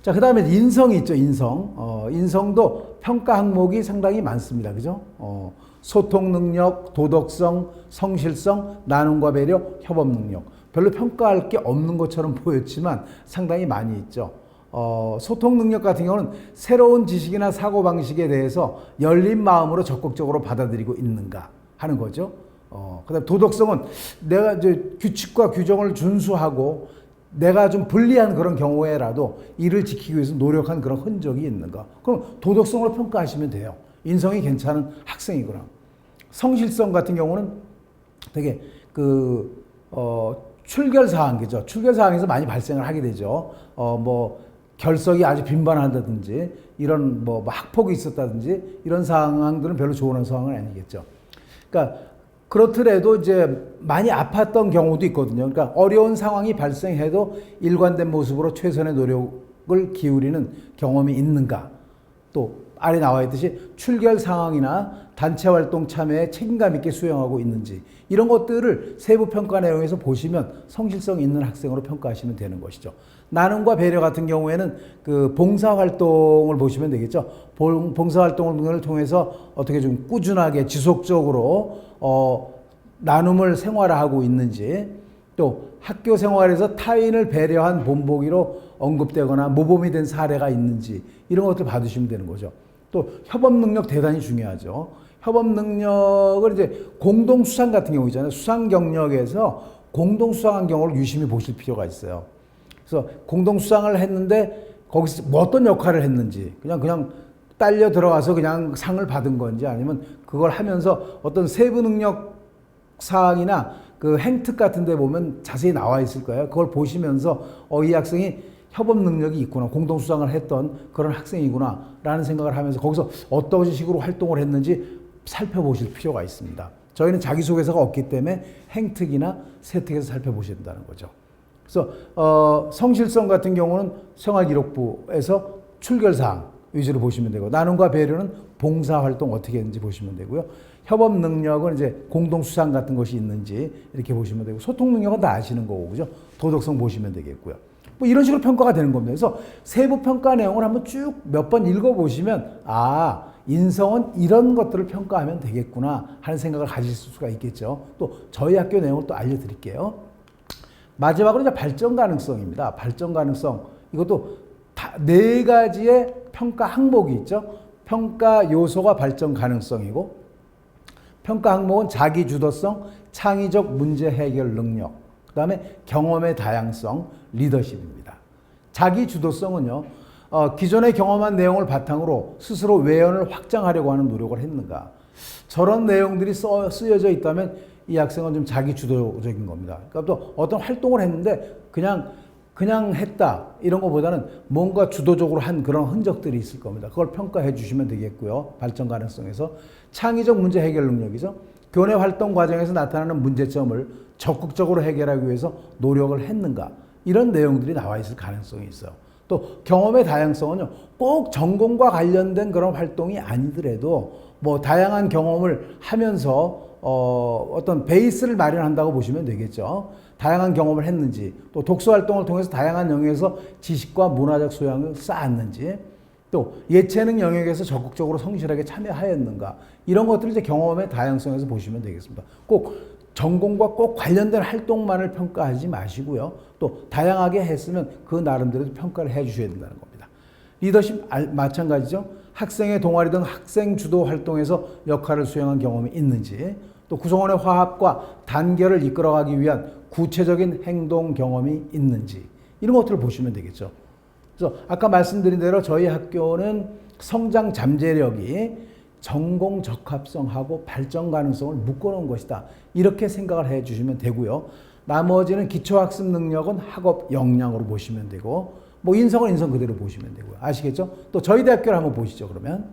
자, 그 다음에 인성이 있죠. 인성도 평가 항목이 상당히 많습니다. 그죠? 소통 능력, 도덕성, 성실성, 나눔과 배려, 협업 능력. 별로 평가할 게 없는 것처럼 보였지만 상당히 많이 있죠. 소통 능력 같은 경우는 새로운 지식이나 사고방식에 대해서 열린 마음으로 적극적으로 받아들이고 있는가 하는 거죠. 그 다음 도덕성은 내가 이제 규칙과 규정을 준수하고 내가 좀 불리한 그런 경우에라도 이를 지키기 위해서 노력한 그런 흔적이 있는가. 그럼 도덕성으로 평가하시면 돼요. 인성이 괜찮은 학생이구나. 성실성 같은 경우는 되게 출결사항이죠. 출결사항에서 많이 발생을 하게 되죠. 뭐 결석이 아주 빈번한다든지, 이런 뭐 학폭이 있었다든지, 이런 상황들은 별로 좋은 상황은 아니겠죠. 그러니까 그렇더라도 이제 많이 아팠던 경우도 있거든요. 그러니까 어려운 상황이 발생해도 일관된 모습으로 최선의 노력을 기울이는 경험이 있는가. 또 아래 나와 있듯이 출결 상황이나 단체 활동 참여에 책임감 있게 수행하고 있는지 이런 것들을 세부 평가 내용에서 보시면 성실성 있는 학생으로 평가하시면 되는 것이죠. 나눔과 배려 같은 경우에는 그 봉사 활동을 보시면 되겠죠. 봉사 활동을 통해서 어떻게 좀 꾸준하게 지속적으로 나눔을 생활화하고 있는지, 또 학교 생활에서 타인을 배려한 본보기로 언급되거나 모범이 된 사례가 있는지 이런 것들 받으시면 되는 거죠. 또 협업 능력 대단히 중요하죠. 협업 능력을 이제 공동 수상 같은 경우 있잖아요. 수상 경력에서 공동 수상한 경우를 유심히 보실 필요가 있어요. 그래서 공동 수상을 했는데 거기서 뭐 어떤 역할을 했는지 그냥 딸려 들어가서 그냥 상을 받은 건지 아니면 그걸 하면서 어떤 세부 능력 사항이나 그 행특 같은 데 보면 자세히 나와 있을 거예요. 그걸 보시면서 이 학생이 협업 능력이 있구나, 공동 수상을 했던 그런 학생이구나 라는 생각을 하면서 거기서 어떤 식으로 활동을 했는지 살펴보실 필요가 있습니다. 저희는 자기소개서가 없기 때문에 행특이나 세특에서 살펴보셔야 된다는 거죠. 그래서 성실성 같은 경우는 생활기록부에서 출결사항 위주로 보시면 되고, 나눔과 배려는 봉사활동 어떻게 했는지 보시면 되고요. 협업 능력은 이제 공동 수상 같은 것이 있는지 이렇게 보시면 되고, 소통 능력은 다 아시는 거고, 그죠? 도덕성 보시면 되겠고요. 뭐 이런 식으로 평가가 되는 겁니다. 그래서 세부 평가 내용을 한번 쭉 몇 번 읽어보시면 인성은 이런 것들을 평가하면 되겠구나 하는 생각을 가지실 수가 있겠죠. 또 저희 학교 내용을 또 알려드릴게요. 마지막으로 이제 발전 가능성입니다. 발전 가능성, 이것도 다 4가지의 평가 항목이 있죠. 평가 요소가 발전 가능성이고, 평가 항목은 자기 주도성, 창의적 문제 해결 능력, 그 다음에 경험의 다양성, 리더십입니다. 자기 주도성은요, 기존에 경험한 내용을 바탕으로 스스로 외연을 확장하려고 하는 노력을 했는가. 저런 내용들이 쓰여져 있다면 이 학생은 좀 자기 주도적인 겁니다. 그러니까 또 어떤 활동을 했는데 그냥 했다 이런 것보다는 뭔가 주도적으로 한 그런 흔적들이 있을 겁니다. 그걸 평가해 주시면 되겠고요. 발전 가능성에서 창의적 문제 해결 능력이죠. 교내 활동 과정에서 나타나는 문제점을 적극적으로 해결하기 위해서 노력을 했는가, 이런 내용들이 나와 있을 가능성이 있어요. 또 경험의 다양성은요, 꼭 전공과 관련된 그런 활동이 아니더라도 뭐 다양한 경험을 하면서 어떤 베이스를 마련한다고 보시면 되겠죠. 다양한 경험을 했는지, 또 독서 활동을 통해서 다양한 영역에서 지식과 문화적 소양을 쌓았는지, 또 예체능 영역에서 적극적으로 성실하게 참여하였는가, 이런 것들을 이제 경험의 다양성에서 보시면 되겠습니다. 꼭 전공과 꼭 관련된 활동만을 평가하지 마시고요. 또 다양하게 했으면 그 나름대로 평가를 해 주셔야 된다는 겁니다. 리더십 마찬가지죠. 학생의 동아리 등 학생 주도 활동에서 역할을 수행한 경험이 있는지, 또 구성원의 화합과 단결을 이끌어가기 위한 구체적인 행동 경험이 있는지, 이런 것들을 보시면 되겠죠. 그래서 아까 말씀드린 대로 저희 학교는 성장 잠재력이 전공 적합성하고 발전 가능성을 묶어놓은 것이다, 이렇게 생각을 해 주시면 되고요. 나머지는 기초학습 능력은 학업 역량으로 보시면 되고, 뭐 인성은 인성 그대로 보시면 되고요. 아시겠죠? 또 저희 대학교를 한번 보시죠. 그러면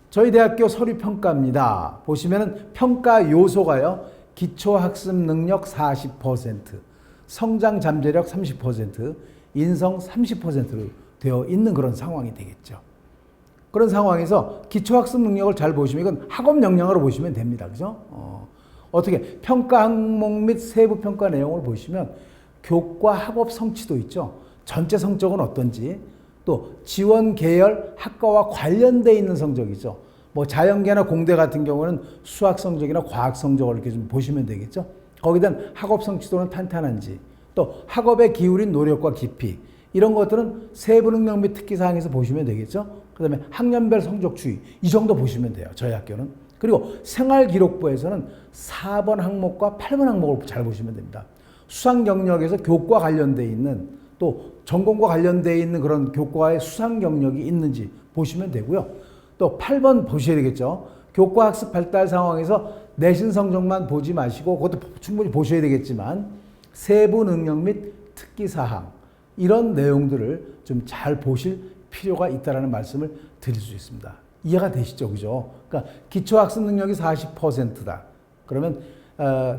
저희 대학교 서류평가입니다. 보시면은 평가 요소가요, 기초학습 능력 40%, 성장 잠재력 30%, 인성 30%로 되어 있는 그런 상황이 되겠죠. 그런 상황에서 기초학습 능력을 잘 보시면 이건 학업 역량으로 보시면 됩니다. 그죠? 어떻게 평가 항목 및 세부 평가 내용을 보시면 교과 학업 성취도 있죠. 전체 성적은 어떤지, 또 지원 계열 학과와 관련돼 있는 성적이죠. 뭐 자연계나 공대 같은 경우는 수학 성적이나 과학 성적을 이렇게 좀 보시면 되겠죠. 거기에 대한 학업 성취도는 탄탄한지, 또 학업에 기울인 노력과 깊이, 이런 것들은 세부 능력 및 특기 사항에서 보시면 되겠죠. 그다음에 학년별 성적 추이, 이 정도 보시면 돼요. 저희 학교는. 그리고 생활기록부에서는 4번 항목과 8번 항목을 잘 보시면 됩니다. 수상 경력에서 교과 관련돼 있는, 또 전공과 관련돼 있는 그런 교과의 수상 경력이 있는지 보시면 되고요. 또 8번 보셔야 되겠죠. 교과 학습 발달 상황에서 내신 성적만 보지 마시고, 그것도 충분히 보셔야 되겠지만 세부 능력 및 특기 사항, 이런 내용들을 좀 잘 보실 필요가 있다는 말씀을 드릴 수 있습니다. 이해가 되시죠? 그죠? 그러니까 기초학습 능력이 40%다. 그러면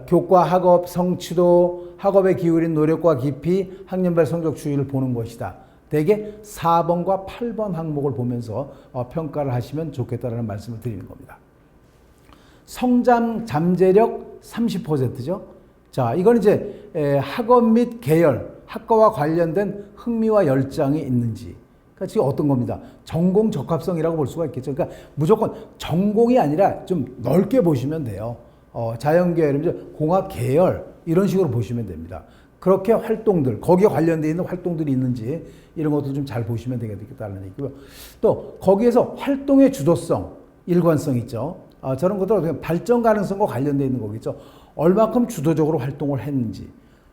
교과 학업 성취도, 학업에 기울인 노력과 깊이, 학년별 성적 추이를 보는 것이다. 대개 4번과 8번 항목을 보면서 평가를 하시면 좋겠다라는 말씀을 드리는 겁니다. 성장 잠재력 30%죠. 자, 이건 이제 학업 및 계열, 학과와 관련된 흥미와 열정이 있는지. 그러니까 지금 어떤 겁니다. 전공 적합성이라고 볼 수가 있겠죠. 그러니까 무조건 전공이 아니라 좀 넓게 보시면 돼요. 자연계열, 공학 계열 이런 식으로 보시면 됩니다. 그렇게 활동들, 거기에 관련되어 있는 활동들이 있는지 이런 것도 좀 잘 보시면 되겠다는 얘기고요. 또 거기에서 활동의 주도성, 일관성 있죠. 저런 것도 발전 가능성과 관련되어 있는 거겠죠. 얼마큼 주도적으로 활동을 했는지.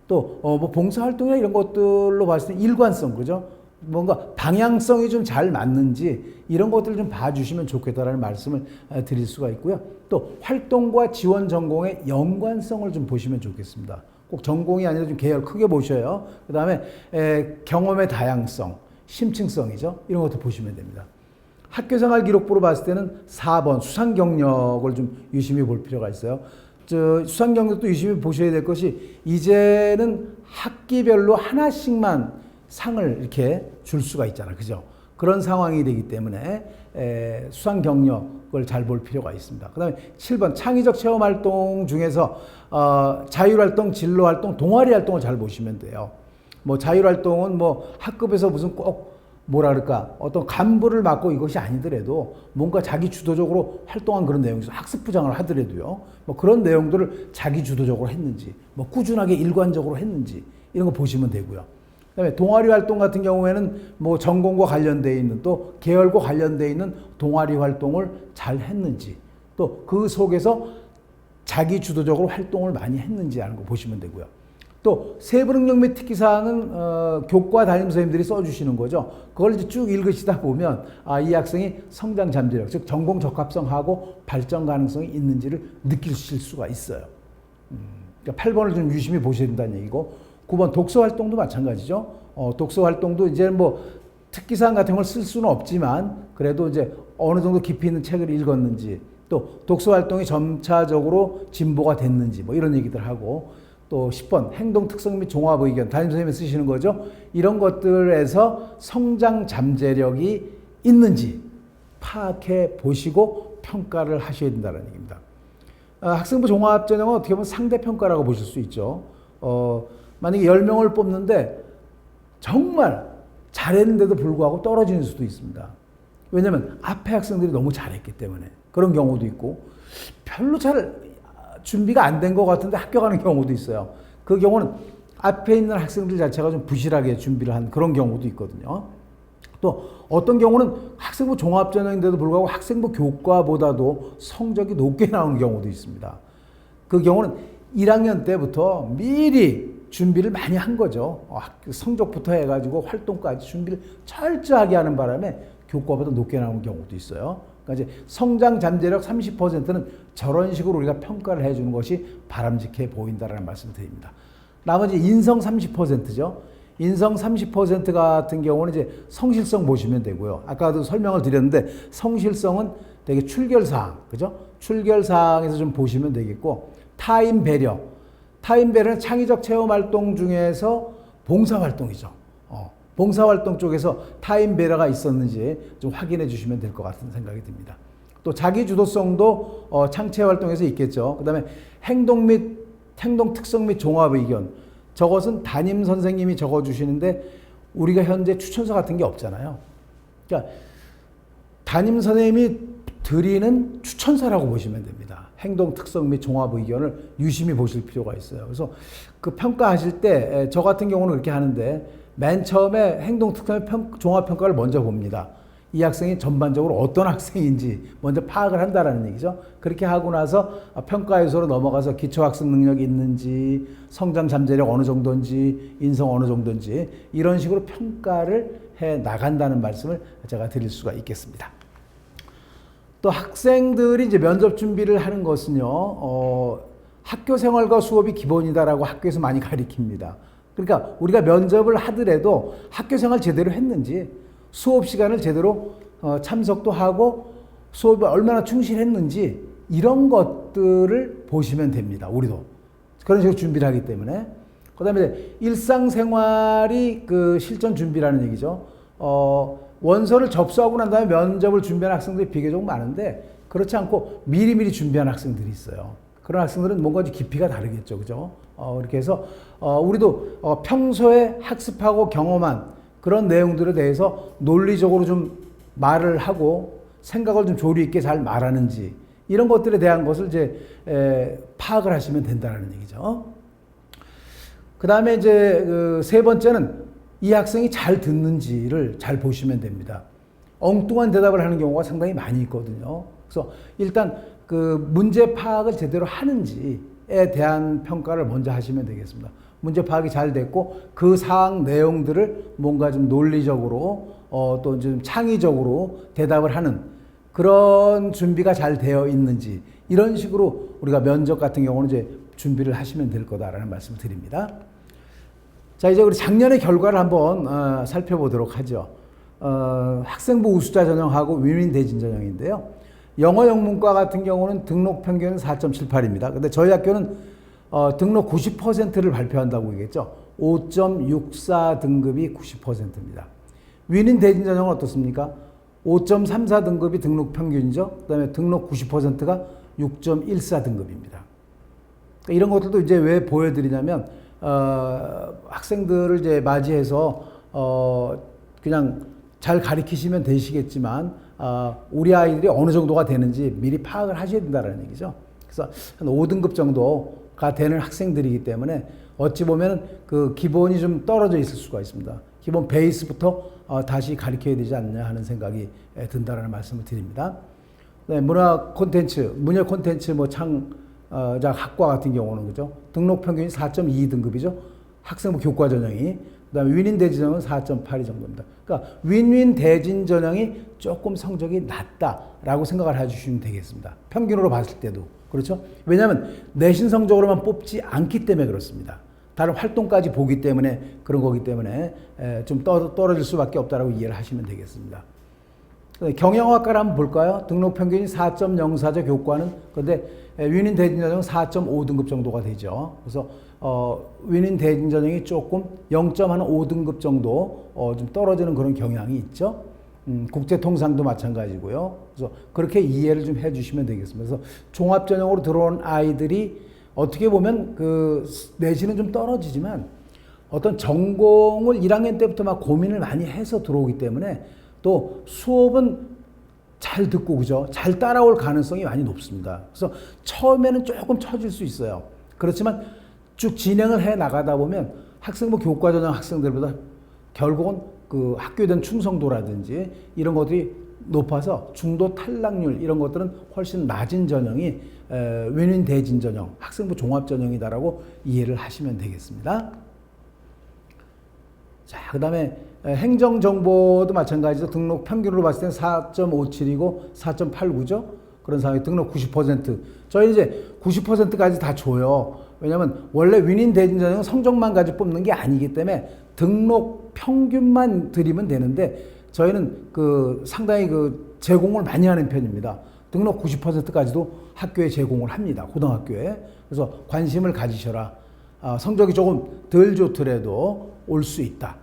또 뭐 봉사활동이나 이런 것들로 봤을 때 일관성, 그죠? 뭔가 방향성이 좀 잘 맞는지 이런 것들을 좀 봐주시면 좋겠다라는 말씀을 드릴 수가 있고요. 또 활동과 지원 전공의 연관성을 좀 보시면 좋겠습니다. 꼭 전공이 아니라 좀 계열 크게 보셔요. 그 다음에 경험의 다양성, 심층성이죠. 이런 것도 보시면 됩니다. 학교생활 기록부로 봤을 때는 4번 수상 경력을 좀 유심히 볼 필요가 있어요. 수상 경력도 유심히 보셔야 될 것이 이제는 학기별로 하나씩만 상을 이렇게 줄 수가 있잖아. 그죠? 그런 상황이 되기 때문에 수상 경력을 잘 볼 필요가 있습니다. 그 다음에 7번 창의적 체험 활동 중에서 자율활동, 진로활동, 동아리 활동을 잘 보시면 돼요. 뭐 자율활동은 뭐 학급에서 무슨 꼭 뭐라 그럴까 어떤 간부를 맡고 이것이 아니더라도 뭔가 자기 주도적으로 활동한 그런 내용이 있어. 학습부장을 하더라도요. 뭐 그런 내용들을 자기 주도적으로 했는지, 뭐 꾸준하게 일관적으로 했는지 이런 거 보시면 되고요. 그다음에 동아리 활동 같은 경우에는 뭐 전공과 관련되어 있는 또 계열과 관련되어 있는 동아리 활동을 잘 했는지 또 그 속에서 자기 주도적으로 활동을 많이 했는지 하는 거 보시면 되고요. 또 세부 능력 및 특기사항은 교과 담임 선생님들이 써주시는 거죠. 그걸 이제 쭉 읽으시다 보면 이 학생이 성장 잠재력, 즉 전공 적합성하고 발전 가능성이 있는지를 느끼실 수가 있어요. 그러니까 8번을 좀 유심히 보셔야 된다는 얘기고 9번 독서 활동도 마찬가지죠. 독서 활동도 이제 뭐 특기사항 같은 걸 쓸 수는 없지만 그래도 이제 어느 정도 깊이 있는 책을 읽었는지 또 독서 활동이 점차적으로 진보가 됐는지 뭐 이런 얘기들 하고 또 10번 행동 특성 및 종합 의견 담임 선생님이 쓰시는 거죠. 이런 것들에서 성장 잠재력이 있는지 파악해 보시고 평가를 하셔야 된다는 얘기입니다. 학생부 종합전형은 어떻게 보면 상대평가라고 보실 수 있죠. 만약에 10명을 뽑는데 정말 잘했는데도 불구하고 떨어지는 수도 있습니다. 왜냐하면 앞에 학생들이 너무 잘했기 때문에 그런 경우도 있고 별로 잘 준비가 안 된 것 같은데 합격하는 경우도 있어요. 그 경우는 앞에 있는 학생들 자체가 좀 부실하게 준비를 한 그런 경우도 있거든요. 또 어떤 경우는 학생부 종합전형인데도 불구하고 학생부 교과보다도 성적이 높게 나오는 경우도 있습니다. 그 경우는 1학년 때부터 미리 준비를 많이 한 거죠. 성적부터 해가지고 활동까지 준비를 철저하게 하는 바람에 교과보다 높게 나오는 경우도 있어요. 그러니까 이제 성장 잠재력 30%는 저런 식으로 우리가 평가를 해주는 것이 바람직해 보인다라는 말씀을 드립니다. 나머지 인성 30%죠. 인성 30% 같은 경우는 이제 성실성 보시면 되고요. 아까도 설명을 드렸는데 성실성은 되게 출결사항, 그죠? 출결사항에서 좀 보시면 되겠고 타인 배려. 타인 배려는 창의적 체험 활동 중에서 봉사활동이죠. 봉사활동 쪽에서 타인 배려가 있었는지 좀 확인해 주시면 될 것 같은 생각이 듭니다. 또 자기 주도성도 창체 활동에서 있겠죠. 그 다음에 행동 특성 및 종합 의견. 저것은 담임 선생님이 적어주시는데 우리가 현재 추천서 같은 게 없잖아요. 그러니까 담임 선생님이 드리는 추천서라고 보시면 됩니다. 행동 특성 및 종합 의견을 유심히 보실 필요가 있어요. 그래서 그 평가하실 때 저 같은 경우는 그렇게 하는데 맨 처음에 행동 특성의 종합 평가를 먼저 봅니다. 이 학생이 전반적으로 어떤 학생인지 먼저 파악을 한다라는 얘기죠. 그렇게 하고 나서 평가 요소로 넘어가서 기초 학습 능력이 있는지, 성장 잠재력 어느 정도인지, 인성 어느 정도인지 이런 식으로 평가를 해 나간다는 말씀을 제가 드릴 수가 있겠습니다. 또 학생들이 이제 면접 준비를 하는 것은요, 학교 생활과 수업이 기본이다라고 학교에서 많이 가르칩니다. 그러니까 우리가 면접을 하더라도 학교 생활 제대로 했는지, 수업 시간을 제대로 참석도 하고 수업에 얼마나 충실했는지 이런 것들을 보시면 됩니다. 우리도 그런 식으로 준비를 하기 때문에 그다음에 일상생활이 그 실전 준비라는 얘기죠. 원서를 접수하고 난 다음에 면접을 준비하는 학생들이 비교적 많은데 그렇지 않고 미리미리 준비하는 학생들이 있어요. 그런 학생들은 뭔가 좀 깊이가 다르겠죠, 그죠? 이렇게 해서 우리도 평소에 학습하고 경험한 그런 내용들에 대해서 논리적으로 좀 말을 하고 생각을 좀 조리 있게 잘 말하는지 이런 것들에 대한 것을 이제 파악을 하시면 된다는 얘기죠. 그 다음에 이제 세 번째는 이 학생이 잘 듣는지를 잘 보시면 됩니다. 엉뚱한 대답을 하는 경우가 상당히 많이 있거든요. 그래서 일단 그 문제 파악을 제대로 하는지에 대한 평가를 먼저 하시면 되겠습니다. 문제 파악이 잘 됐고 그 사항 내용들을 뭔가 좀 논리적으로 또 좀 창의적으로 대답을 하는 그런 준비가 잘 되어 있는지 이런 식으로 우리가 면접 같은 경우는 이제 준비를 하시면 될 거다라는 말씀을 드립니다. 자, 이제 우리 작년의 결과를 한번 살펴보도록 하죠. 학생부 우수자 전형하고 위민 대진 전형인데요. 영어 영문과 같은 경우는 등록 평균은 4.78입니다. 근데 저희 학교는 등록 90%를 발표한다고 얘기했죠. 5.64 등급이 90%입니다. 위민 대진 전형은 어떻습니까? 5.34 등급이 등록 평균이죠. 그 다음에 등록 90%가 6.14 등급입니다. 그러니까 이런 것들도 이제 왜 보여드리냐면, 학생들을 이제 맞이해서, 그냥 잘 가르치시면 되시겠지만, 우리 아이들이 어느 정도가 되는지 미리 파악을 하셔야 된다는 얘기죠. 그래서 한 5등급 정도가 되는 학생들이기 때문에 어찌 보면 그 기본이 좀 떨어져 있을 수가 있습니다. 기본 베이스부터 다시 가르쳐야 되지 않냐 하는 생각이 든다라는 말씀을 드립니다. 네, 문화 콘텐츠, 문예 콘텐츠 뭐 창작 학과 같은 경우는 그죠? 등록 평균이 4.2등급이죠. 학생부 교과 전형이. 그다음에 윈윈 대진 전형은 4.82 정도입니다. 그러니까 윈윈 대진 전형이 조금 성적이 낮다라고 생각을 해주시면 되겠습니다. 평균으로 봤을 때도 그렇죠. 왜냐하면 내신 성적으로만 뽑지 않기 때문에 그렇습니다. 다른 활동까지 보기 때문에 그런 거기 때문에 좀 떨어질 수밖에 없다라고 이해를 하시면 되겠습니다. 경영학과를 한번 볼까요? 등록 평균이 4.04죠, 교과는. 그런데 윈윈 대진 전형은 4.5등급 정도가 되죠. 그래서 윈윈 대진 전형이 조금 0.5등급 정도 좀 떨어지는 그런 경향이 있죠. 국제 통상도 마찬가지고요. 그래서 그렇게 이해를 좀 해주시면 되겠습니다. 그래서 종합 전형으로 들어온 아이들이 어떻게 보면 그 내신은 좀 떨어지지만 어떤 전공을 1학년 때부터 막 고민을 많이 해서 들어오기 때문에 또 수업은 잘 듣고 그죠? 잘 따라올 가능성이 많이 높습니다. 그래서 처음에는 조금 처질 수 있어요. 그렇지만 쭉 진행을 해 나가다 보면 학생부 교과 전형 학생들보다 결국은 그 학교에 대한 충성도라든지 이런 것들이 높아서 중도 탈락률 이런 것들은 훨씬 낮은 전형이 윈윈 대진 전형, 학생부 종합 전형이다라고 이해를 하시면 되겠습니다. 자, 그 다음에 행정정보도 마찬가지로 등록 평균으로 봤을 때는 4.57이고 4.89죠. 그런 상황에 등록 90%. 저희 이제 90%까지 다 줘요. 왜냐하면 원래 윈윈 대진 전형은 성적만 가지고 뽑는 게 아니기 때문에 등록 평균만 드리면 되는데 저희는 그 상당히 그 제공을 많이 하는 편입니다. 등록 90%까지도 학교에 제공을 합니다. 고등학교에. 그래서 관심을 가지셔라. 성적이 조금 덜 좋더라도 올 수 있다.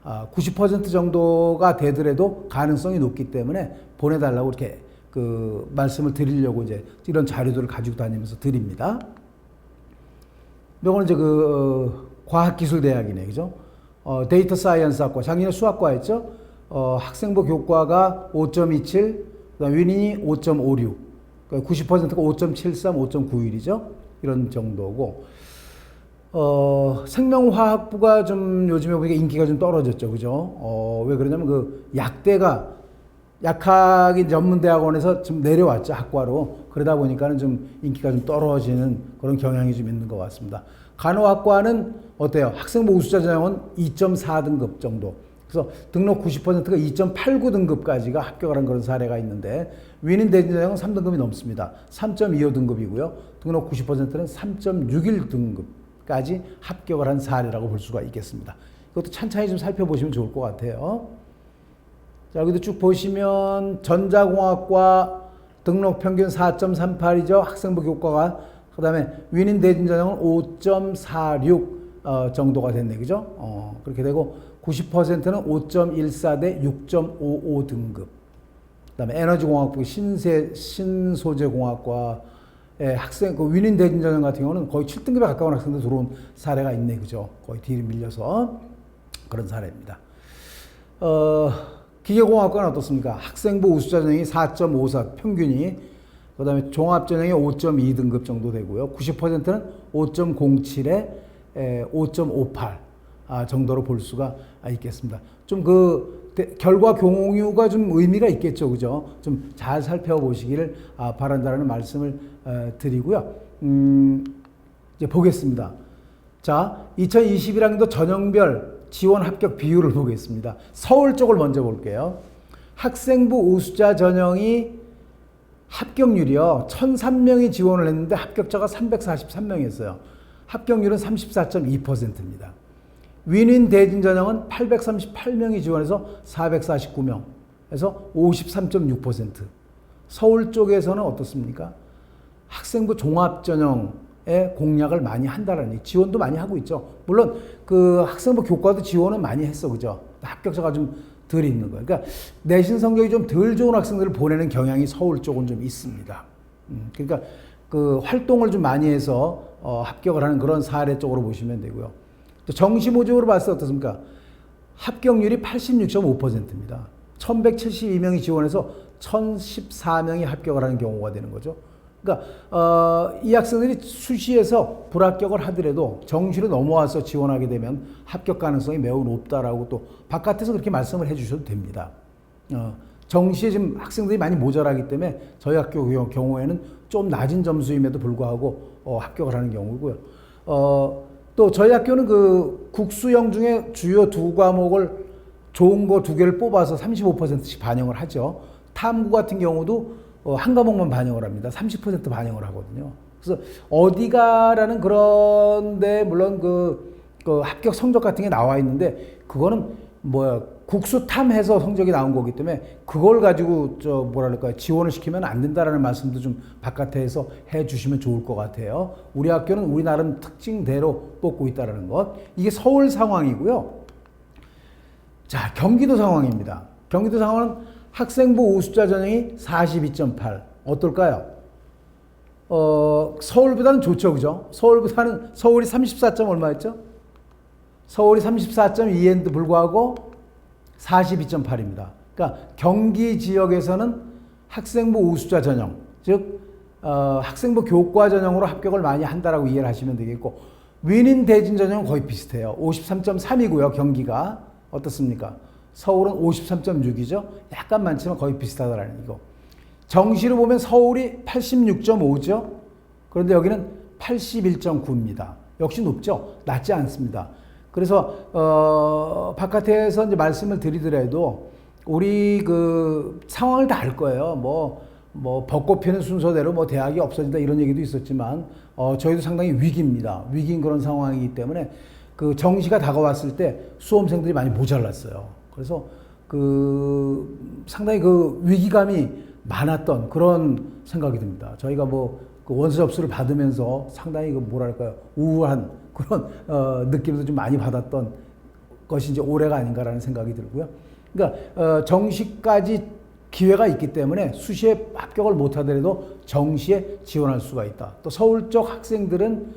90% 정도가 되더라도 가능성이 높기 때문에 보내달라고 이렇게 그 말씀을 드리려고 이제 이런 자료들을 가지고 다니면서 드립니다. 이거는 이제 그 과학기술대학이네, 그죠? 데이터 사이언스 학과, 작년에 수학과였죠? 학생부 교과가 5.27, 그다음 윈윈이 5.56, 그러니까 90%가 5.73, 5.91이죠? 이런 정도고, 생명화학부가 좀 요즘에 보니까 인기가 좀 떨어졌죠, 그죠? 왜 그러냐면 그 약학인 전문대학원에서 좀 내려왔죠, 학과로. 그러다 보니까는 좀 인기가 좀 떨어지는 그런 경향이 좀 있는 것 같습니다. 간호학과는 어때요? 학생부 우수자 전형은 2.4등급 정도. 그래서 등록 90%가 2.89등급까지가 합격을 한 그런 사례가 있는데 윈윈 대진 전형은 3등급이 넘습니다. 3.25등급이고요. 등록 90%는 3.61등급까지 합격을 한 사례라고 볼 수가 있겠습니다. 이것도 찬찬히 좀 살펴보시면 좋을 것 같아요. 자, 여기도 쭉 보시면 전자공학과 등록 평균 4.38이죠. 학생부 교과가. 그 다음에 윈윈 대진 전형은 5.46, 정도가 됐네, 그죠? 그렇게 되고 90%는 5.14 대 6.55 등급. 그다음에 에너지공학부 신소재공학과의 학생 그 위민 대진 전형 같은 경우는 거의 7등급에 가까운 학생들 들어온 사례가 있네, 그죠? 거의 뒤를 밀려서 그런 사례입니다. 기계공학과는 어떻습니까? 학생부 우수자 전형이 4.54 평균이, 그다음에 종합 전형이 5.2 등급 정도 되고요. 90%는 5.07에 5.58 정도로 볼 수가 있겠습니다. 좀 결과 공유가 좀 의미가 있겠죠, 그죠? 좀 잘 살펴보시기를 바란다는 말씀을 드리고요. 이제 보겠습니다. 자, 2021학년도 전형별 지원 합격 비율을 보겠습니다. 서울 쪽을 먼저 볼게요. 학생부 우수자 전형이 합격률이요. 1,003명이 지원을 했는데 합격자가 343명이었어요. 합격률은 34.2%입니다. 윈윈 대진 전형은 838명이 지원해서 449명, 그래서 53.6%. 서울 쪽에서는 어떻습니까? 학생부 종합 전형에 공략을 많이 한다는 얘기, 지원도 많이 하고 있죠. 물론 그 학생부 교과도 지원은 많이 했어, 그죠? 합격자가 좀 덜 있는 거예요. 그러니까 내신 성적이 좀 덜 좋은 학생들을 보내는 경향이 서울 쪽은 좀 있습니다. 그러니까 그 활동을 좀 많이 해서 합격을 하는 그런 사례 쪽으로 보시면 되고요. 또 정시 모집으로 봤을 때 어떻습니까? 합격률이 86.5%입니다. 1,172명이 지원해서 1,014명이 합격을 하는 경우가 되는 거죠. 그러니까 이 학생들이 수시에서 불합격을 하더라도 정시로 넘어와서 지원하게 되면 합격 가능성이 매우 높다라고 또 바깥에서 그렇게 말씀을 해주셔도 됩니다. 정시에 지금 학생들이 많이 모자라기 때문에 저희 학교 경우에는 좀 낮은 점수임에도 불구하고 합격을 하는 경우고요. 또 저희 학교는 그 국수형 중에 주요 2과목을 좋은 거 2개를 뽑아서 35%씩 반영을 하죠. 탐구 같은 경우도 한 과목만 반영을 합니다. 30% 반영을 하거든요. 그래서 어디가라는 그런데 물론 그 합격 성적 같은 게 나와 있는데 그거는 국수탐해서 성적이 나온 거기 때문에 그걸 가지고 지원을 시키면 안 된다라는 말씀도 좀 바깥에서 해주시면 좋을 것 같아요. 우리 학교는 우리 나름 특징대로 뽑고 있다라는 것. 이게 서울 상황이고요. 자, 경기도 상황입니다. 경기도 상황은 학생부 우수자 전형이 42.8. 어떨까요? 서울보다는 좋죠, 그죠? 서울이 34. 얼마였죠? 서울이 34.2에도 불구하고 42.8입니다. 그러니까 경기 지역에서는 학생부 우수자 전형, 즉 학생부 교과 전형으로 합격을 많이 한다라고 이해를 하시면 되겠고, 윈윈 대진 전형은 거의 비슷해요. 53.3이고요. 경기가 어떻습니까? 서울은 53.6이죠. 약간 많지만 거의 비슷하다라는 이거. 정시로 보면 서울이 86.5죠. 그런데 여기는 81.9입니다. 역시 높죠. 낮지 않습니다. 그래서 바깥에서 이제 말씀을 드리더라도 우리 그 상황을 다 알 거예요. 뭐 벚꽃 피는 순서대로 대학이 없어진다 이런 얘기도 있었지만 저희도 상당히 위기입니다. 위기인 그런 상황이기 때문에 그 정시가 다가왔을 때 수험생들이 많이 모자랐어요. 그래서 상당히 그 위기감이 많았던 그런 생각이 듭니다. 저희가 그 원서 접수를 받으면서 상당히 우울한 그런 느낌도 좀 많이 받았던 것이 이제 올해가 아닌가라는 생각이 들고요. 그러니까 정시까지 기회가 있기 때문에 수시에 합격을 못하더라도 정시에 지원할 수가 있다. 또 서울 쪽 학생들은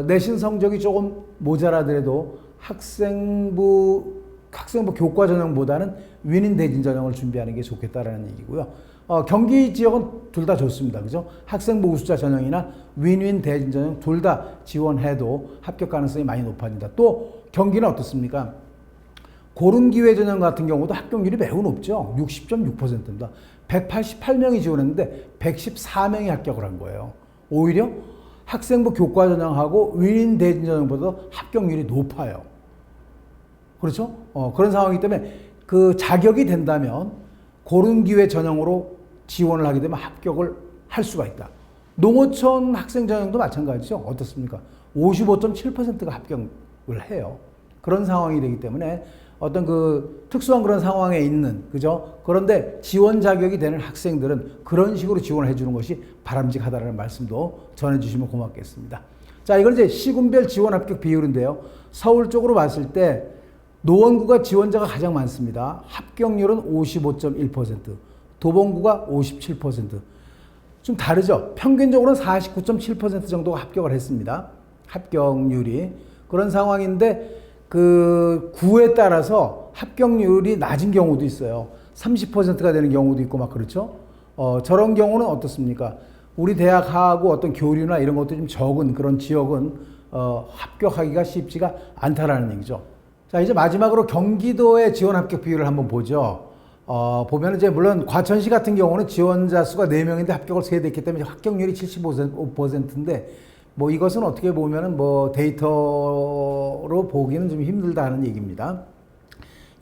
내신 성적이 조금 모자라더라도 학생부 교과 전형보다는 윈윈 대진 전형을 준비하는 게 좋겠다라는 얘기고요. 경기 지역은 둘 다 좋습니다. 그죠? 학생부 우수자 전형이나 윈윈 대진 전형 둘 다 지원해도 합격 가능성이 많이 높아진다. 또 경기는 어떻습니까? 고른기회 전형 같은 경우도 합격률이 매우 높죠. 60.6%입니다. 188명이 지원했는데 114명이 합격을 한 거예요. 오히려 학생부 교과 전형하고 윈윈 대진 전형보다 합격률이 높아요. 그렇죠? 그런 상황이기 때문에 그 자격이 된다면 고른기회 전형으로 지원을 하게 되면 합격을 할 수가 있다. 농어촌 학생 전형도 마찬가지죠. 어떻습니까? 55.7%가 합격을 해요. 그런 상황이 되기 때문에 어떤 그 특수한 그런 상황에 있는, 그죠? 그런데 지원 자격이 되는 학생들은 그런 식으로 지원을 해주는 것이 바람직하다는 말씀도 전해주시면 고맙겠습니다. 자, 이건 이제 시군별 지원 합격 비율인데요. 서울 쪽으로 봤을 때 노원구가 지원자가 가장 많습니다. 합격률은 55.1%, 도봉구가 57%. 좀 다르죠. 평균적으로는 49.7% 정도가 합격을 했습니다. 합격률이. 그런 상황인데 그 구에 따라서 합격률이 낮은 경우도 있어요. 30%가 되는 경우도 있고 막 그렇죠. 저런 경우는 어떻습니까? 우리 대학하고 어떤 교류나 이런 것도 좀 적은 그런 지역은 합격하기가 쉽지가 않다라는 얘기죠. 자, 이제 마지막으로 경기도의 지원 합격 비율을 한번 보죠. 보면 이제 물론 과천시 같은 경우는 지원자 수가 4명인데 합격을 3대 했기 때문에 합격률이 75%인데 뭐 이것은 어떻게 보면은 뭐 데이터로 보기는 좀 힘들다 하는 얘기입니다.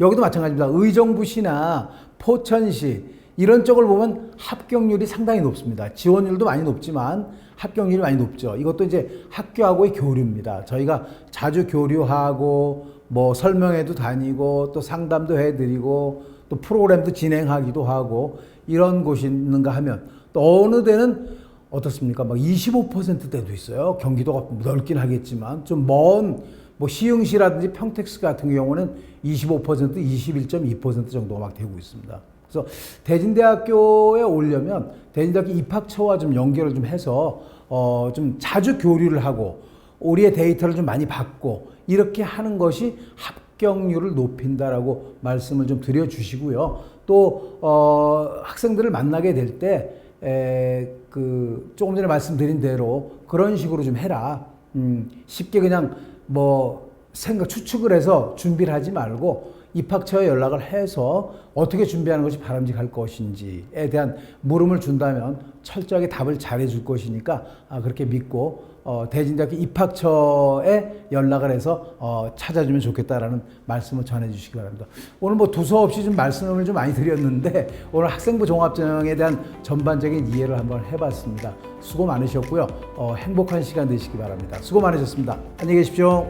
여기도 마찬가지입니다. 의정부시나 포천시 이런 쪽을 보면 합격률이 상당히 높습니다. 지원율도 많이 높지만 합격률이 많이 높죠. 이것도 이제 학교하고의 교류입니다. 저희가 자주 교류하고 뭐 설명회도 다니고 또 상담도 해드리고 또 프로그램도 진행하기도 하고 이런 곳이 있는가 하면 또 어느 데는 어떻습니까? 막 25%대도 있어요. 경기도가 넓긴 하겠지만 좀 먼 뭐 시흥시라든지 평택시 같은 경우는 25%, 21.2% 정도가 막 되고 있습니다. 그래서 대진대학교에 오려면 대진대학교 입학처와 좀 연결을 좀 해서 좀 자주 교류를 하고 우리의 데이터를 좀 많이 받고 이렇게 하는 것이 합격률을 높인다라고 말씀을 좀 드려주시고요. 또 학생들을 만나게 될 때 조금 전에 말씀드린 대로 그런 식으로 좀 해라. 쉽게 그냥 뭐 추측을 해서 준비를 하지 말고 입학처에 연락을 해서 어떻게 준비하는 것이 바람직할 것인지에 대한 물음을 준다면 철저하게 답을 잘해 줄 것이니까 그렇게 믿고 대진대학교 입학처에 연락을 해서 찾아주면 좋겠다라는 말씀을 전해 주시기 바랍니다. 오늘 뭐 두서없이 좀 말씀을 좀 많이 드렸는데 오늘 학생부 종합전형에 대한 전반적인 이해를 한번 해봤습니다. 수고 많으셨고요. 행복한 시간 되시기 바랍니다. 수고 많으셨습니다. 안녕히 계십시오.